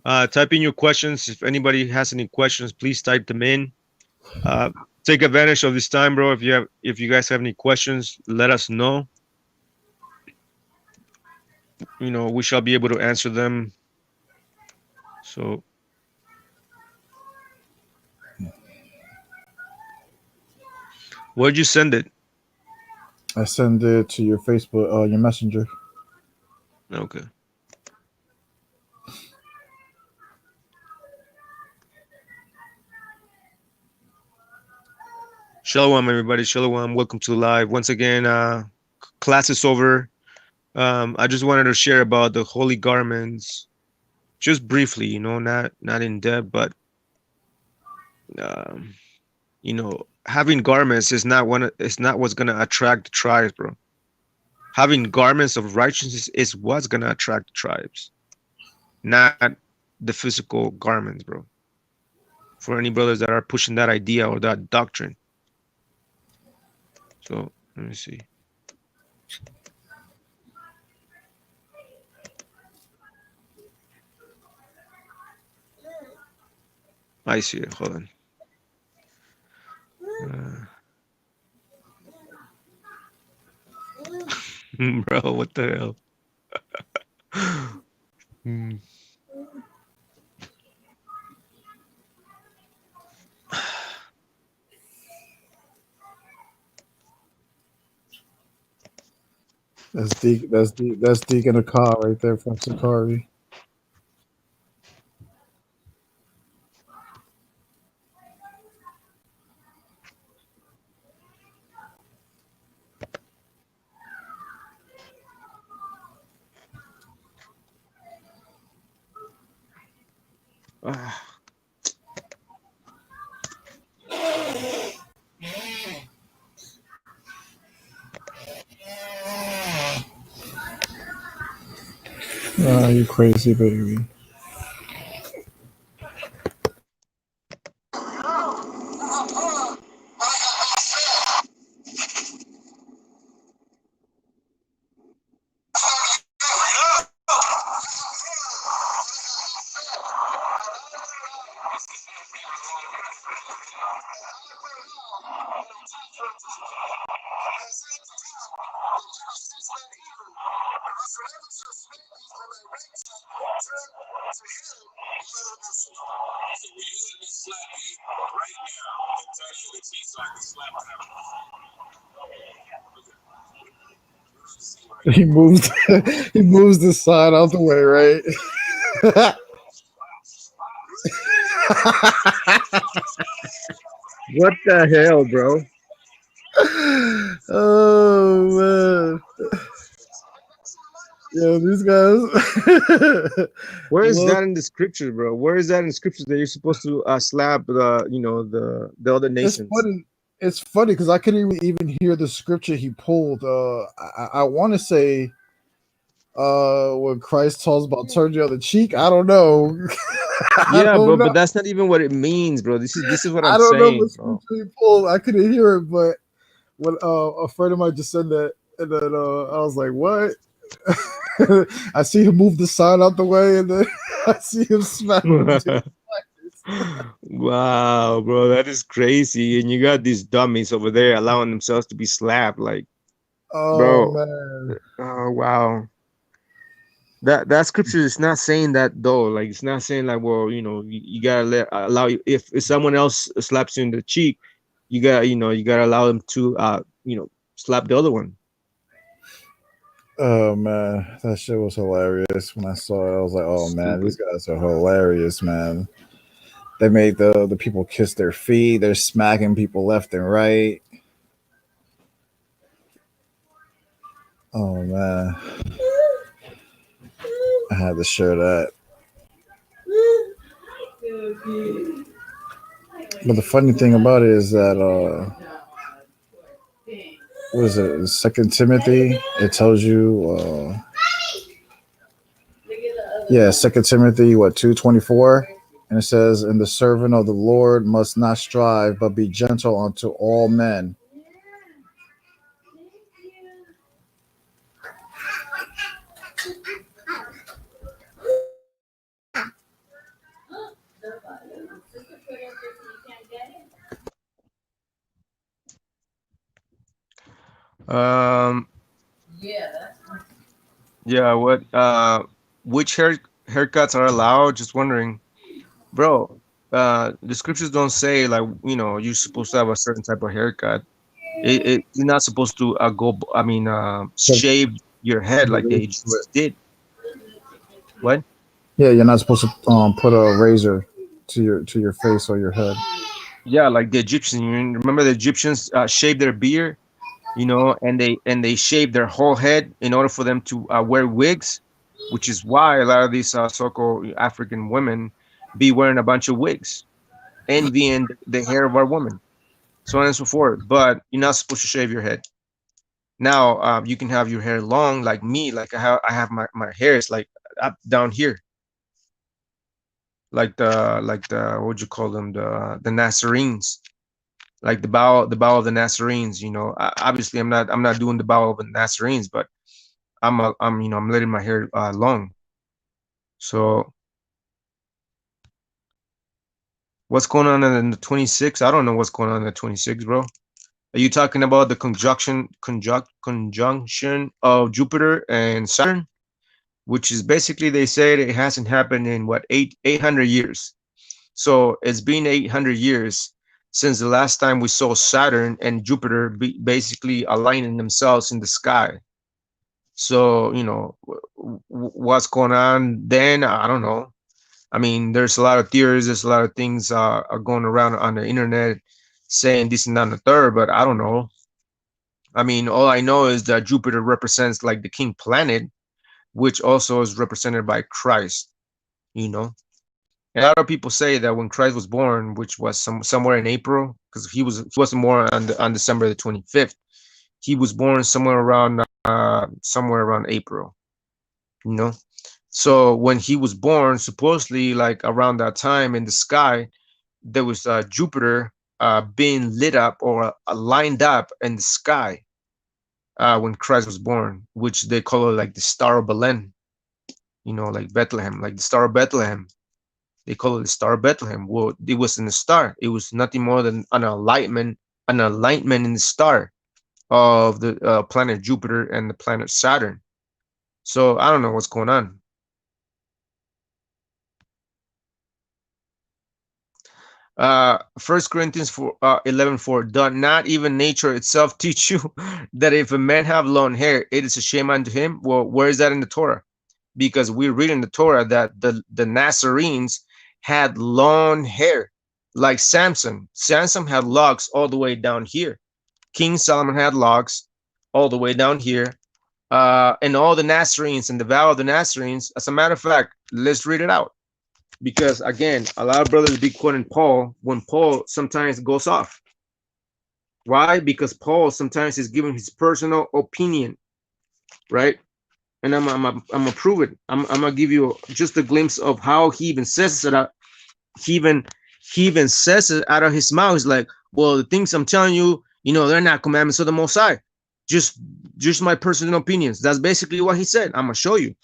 A: type in your questions. If anybody has any questions, please type them in. Take advantage of this time, bro. If you guys have any questions, let us know. You know, we shall be able to answer them. So, where'd you send it?
E: I send it to your Facebook, your messenger.
A: Okay. Shalom, everybody. Shalom. Welcome to live. Once again, class is over. I just wanted to share about the holy garments, just briefly. You know, not in depth, but you know, having garments is not it's not what's gonna attract the tribes, bro. Having garments of righteousness is what's gonna attract the tribes, not the physical garments, bro. For any brothers that are pushing that idea or that doctrine. So let me see. I see it. Hold on. Bro, what the hell?
E: That's Deacon Akar right there from Sakari. Oh, you crazy baby. He moves he moves the sign out the way, right?
A: What the hell, bro?
E: Oh man. Yeah, these guys
A: Where is
E: look.
A: that in the scriptures, bro? Where is that in the scriptures that you're supposed to slap the, the other
E: It's
A: nations?
E: funny. It's funny because I couldn't even hear the scripture he pulled. I want to say when Christ talks about turn the other cheek. I don't know. I
A: Yeah,
E: don't
A: but
E: know.
A: that's not even what it means, bro. This is what I'm
E: I don't know
A: saying,
E: what
A: bro.
E: scripture he pulled. I couldn't hear it, but when a friend of mine just said that, and then I was like, "What?" I see him move the sign out the way, and then I see him smack the dude.
A: Wow, bro, that is crazy. And you got these dummies over there allowing themselves to be slapped, like,
E: Oh
A: bro.
E: man.
A: Oh wow. That scripture is not saying that though. Like it's not saying like, well, you gotta allow you if someone else slaps you in the cheek, you gotta allow them to slap the other one.
E: Oh man, that shit was hilarious. When I saw it, I was like, "Oh man, these
A: Stupid.
E: guys are hilarious, man." They made the people kiss their feet. They're smacking people left and right. Oh man, I had to share that. But the funny thing about it is that what is it? Second Timothy. It tells you, yeah, Second Timothy, what 2:24, and it says, "And the servant of the Lord must not strive, but be gentle unto all men."
A: Um. Yeah. What? Which haircuts are allowed? Just wondering, bro. The scriptures don't say like you're supposed to have a certain type of haircut. You're not supposed to
E: Put
A: shave your head
E: a
A: like the
E: razor to
A: Egyptians
E: it.
A: did. What?
E: Yeah, you're not supposed to put a razor to your face or your head.
A: Yeah, like the Egyptians. You remember the Egyptians shaved their beard, and they shaved their whole head in order for them to wear wigs, which is why a lot of these so-called African women be wearing a bunch of wigs, envying the hair of our women, so on and so forth. But you're not supposed to shave your head. Now, you can have your hair long, like me. Like I have my hair is like up down here, like the what would you call them, the Nazarenes, like the bow of the Nazarenes. Obviously, I'm not doing the bow of the Nazarenes, but I'm letting my hair long. So what's going on in the 26? I don't know what's going on in the 26, bro. Are you talking about the conjunction of Jupiter and Saturn, which is basically they said it hasn't happened in what 800 years. So it's been 800 years since the last time we saw Saturn and Jupiter basically aligning themselves in the sky. So, what's going on then? I don't know. I mean, there's a lot of theories, there's a lot of things are going around on the internet saying this and that and the third, but I don't know. I mean, all I know is that Jupiter represents like the king planet, which also is represented by Christ, you know. And a lot of people say that when Christ was born, which was somewhere in April, because he wasn't born on December the 25th. He was born somewhere around April, you know. So when he was born, supposedly like around that time in the sky, there was Jupiter being lit up or lined up in the sky when Christ was born, which they call it like the Star of Belen, like Bethlehem, like the Star of Bethlehem. They call it the Star of Bethlehem. Well, it wasn't a star. It was nothing more than an enlightenment, an alignment in the star of the planet Jupiter and the planet Saturn. So I don't know what's going on. First Corinthians 4, 11:4. Doth not even nature itself teach you that if a man have long hair, it is a shame unto him? Well, where is that in the Torah? Because we read in the Torah that the Nazarenes had long hair, like Samson. Samson had locks all the way down here. King Solomon had locks all the way down here. And all the Nazarenes and the vow of the Nazarenes. As a matter of fact, let's read it out. Because again, a lot of brothers be quoting Paul when Paul sometimes goes off. Why? Because Paul sometimes is giving his personal opinion, right? And I'm gonna prove it. I'm gonna give you just a glimpse of how he even says it out. He even says it out of his mouth. He's like, well, the things I'm telling you, they're not commandments of the Most High. Just my personal opinions. That's basically what he said. I'm gonna show you.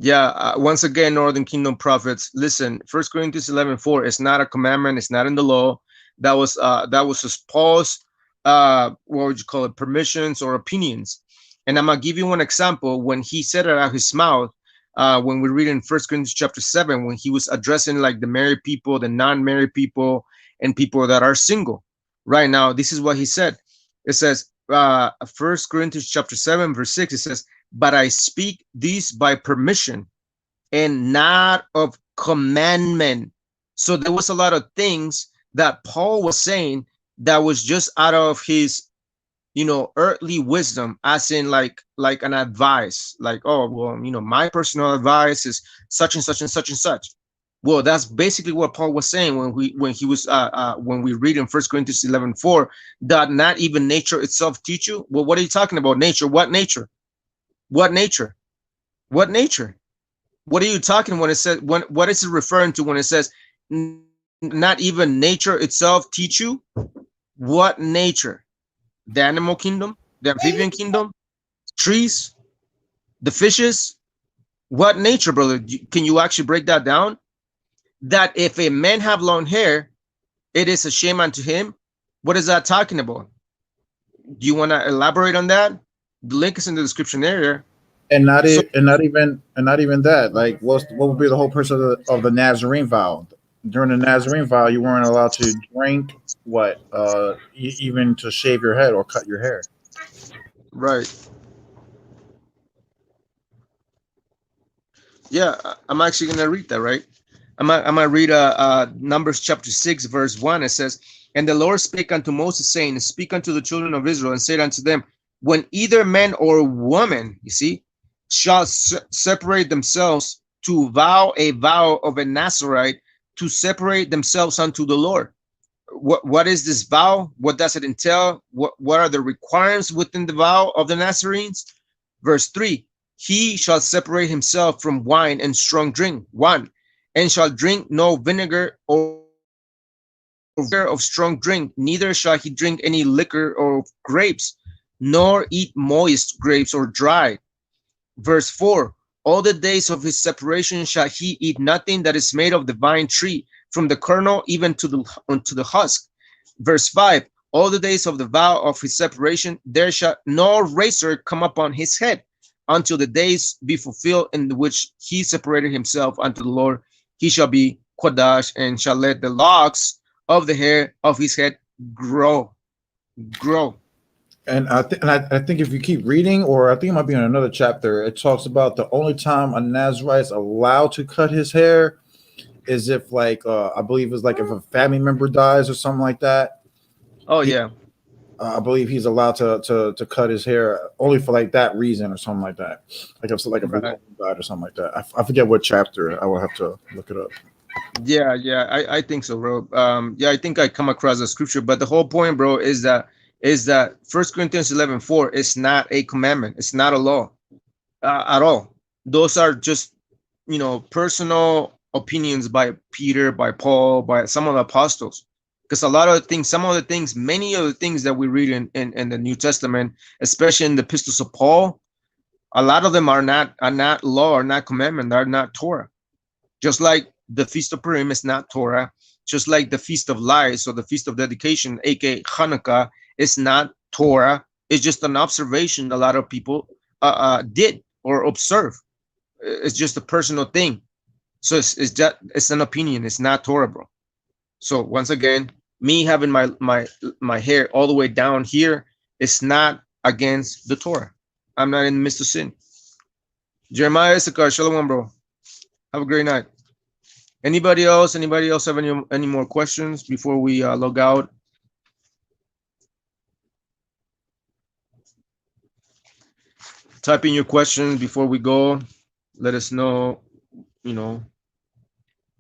A: Yeah, once again, Northern Kingdom prophets, listen, 1 Corinthians 11:4 is not a commandment, it's not in the law. That was just Paul's what would you call it, permissions or opinions. And I'm gonna give you one example when he said it out of his mouth, when we read in 1 Corinthians chapter 7, when he was addressing like the married people, the non-married people, and people that are single. Right now, this is what he said. It says, 1 Corinthians chapter 7, verse 6, it says, but I speak these by permission and not of commandment. So there was a lot of things that Paul was saying that was just out of his, earthly wisdom, as in like an advice, like, oh, well, my personal advice is such and such and such and such. Well, that's basically what Paul was saying when we read in 1 Corinthians 11:4 that not even nature itself teach you. Well, what are you talking about? Nature? What nature? What nature? What nature? What are you talking when it says what is it referring to when it says not even nature itself teach you? What nature? The animal kingdom, the amphibian kingdom, trees, the fishes. What nature, brother? Can you actually break that down? That if a man have long hair, it is a shame unto him. What is that talking about? Do you want to elaborate on that? The link is in the description area.
E: And not
A: So,
E: and not even that. Like, what would be the whole purpose of the Nazarene vow? During the Nazarene vow, you weren't allowed to drink, what, even to shave your head or cut your hair.
A: right. Yeah, I'm actually going to read that, right? I'm gonna read Numbers chapter 6, verse 1. It says, and the Lord spake unto Moses, saying, speak unto the children of Israel, and said unto them, when either man or woman, you see, shall separate themselves to vow a vow of a Nazarite, to separate themselves unto the Lord. What is this vow? What does it entail? What are the requirements within the vow of the Nazarenes? Verse 3, he shall separate himself from wine and strong drink, 1, and shall drink no vinegar or of strong drink, neither shall he drink any liquor or grapes, nor eat moist grapes or dry. Verse 4, all the days of his separation shall he eat nothing that is made of the vine tree, from the kernel even to the husk. Verse 5, all the days of the vow of his separation, there shall no razor come upon his head, until the days be fulfilled in which he separated himself unto the Lord. He shall be Kodash, and shall let the locks of the hair of his head grow.
E: And I think if you keep reading, or I think it might be in another chapter, it talks about the only time a Nazarite is allowed to cut his hair is if, like, I believe it's like if a family member dies or something like that.
A: Oh yeah.
E: I believe he's allowed to cut his hair only for like that reason or something like that. Like if a loved one died or something like that. I forget what chapter. I will have to look it up.
A: Yeah, I think so, bro. Yeah, I think I come across the scripture, but the whole point, bro, is that First Corinthians 11:4 is not a commandment. It's not a law at all. Those are just personal opinions by Peter, by Paul, by some of the apostles. Because a lot of things, some of the things, many of the things that we read in the New Testament, especially in the epistles of Paul, a lot of them are not law, are not commandment, are not Torah. Just like the Feast of Purim is not Torah, just like the Feast of Lights or the Feast of Dedication, aka Hanukkah, is not Torah. It's just an observation a lot of people did or observe. It's just a personal thing. So it's an opinion. It's not Torah, bro. So once again, me having my hair all the way down here is not against the Torah. I'm not in the midst of sin. Jeremiah Issachar, Shalom, bro. Have a great night. Anybody else? Anybody else have any more questions before we log out? Type in your questions before we go. Let us know,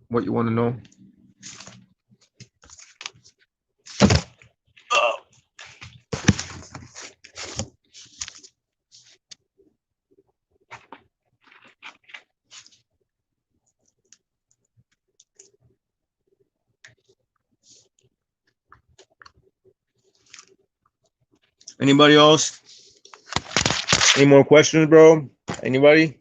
A: what you want to know. Anybody else? Any more questions, bro? Anybody?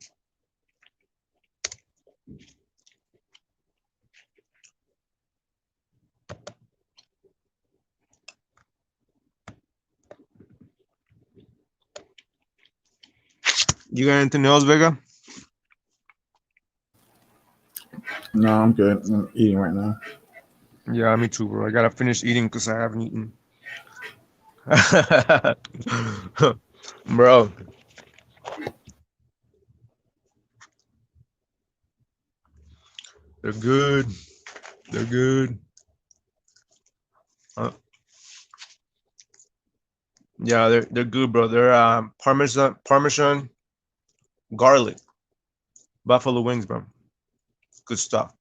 A: You got anything else, Vega?
E: No, I'm good. I'm eating right now.
A: Yeah, me too, bro. I gotta finish eating because I haven't eaten. Bro, they're good. They're good. Uh, yeah, they're good, bro. They're Parmesan garlic buffalo wings, bro. Good stuff.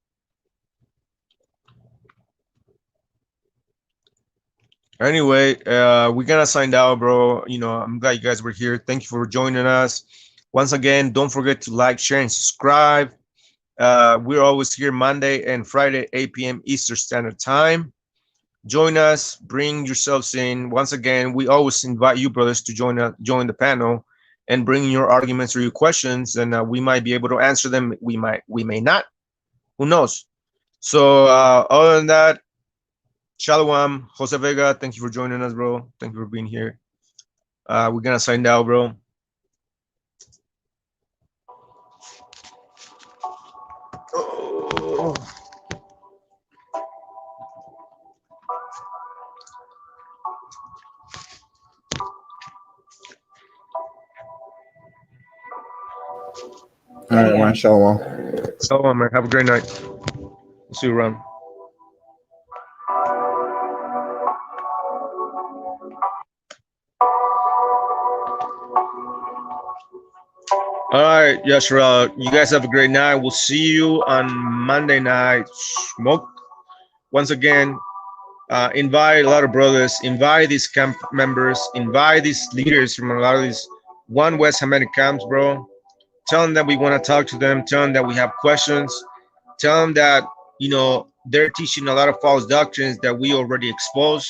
A: Anyway, we're gonna sign out, bro. I'm glad you guys were here. Thank you for joining us. Once again, don't forget to like, share, and subscribe. We're always here Monday and Friday, 8 p.m. Eastern Standard Time. Join us. Bring yourselves in. Once again, we always invite you, brothers, to join the panel and bring your arguments or your questions, and we might be able to answer them. We may not. Who knows? So, other than that, Shalom, Jose Vega. Thank you for joining us, bro. Thank you for being here. We're gonna sign out, bro. Oh.
E: All right, man. Shalom.
A: Shalom, man. Have a great night. See you around. All right, Yashra. You guys have a great night. We'll see you on Monday night. Smoke. Once again, invite a lot of brothers, invite these camp members, invite these leaders from a lot of these One West Hamitic camps, bro. Tell them that we want to talk to them. Tell them that we have questions. Tell them that, they're teaching a lot of false doctrines that we already exposed,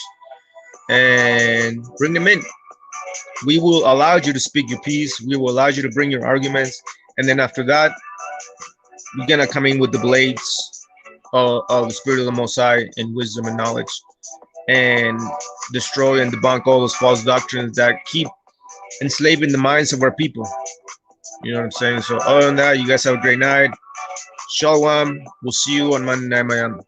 A: and bring them in. We will allow you to speak your piece. We will allow you to bring your arguments. And then after that, we're going to come in with the blades of the Spirit of the Most High and wisdom and knowledge, and destroy and debunk all those false doctrines that keep enslaving the minds of our people. You know what I'm saying? So other than that, you guys have a great night. Shalom. We'll see you on Monday Night MaYaM.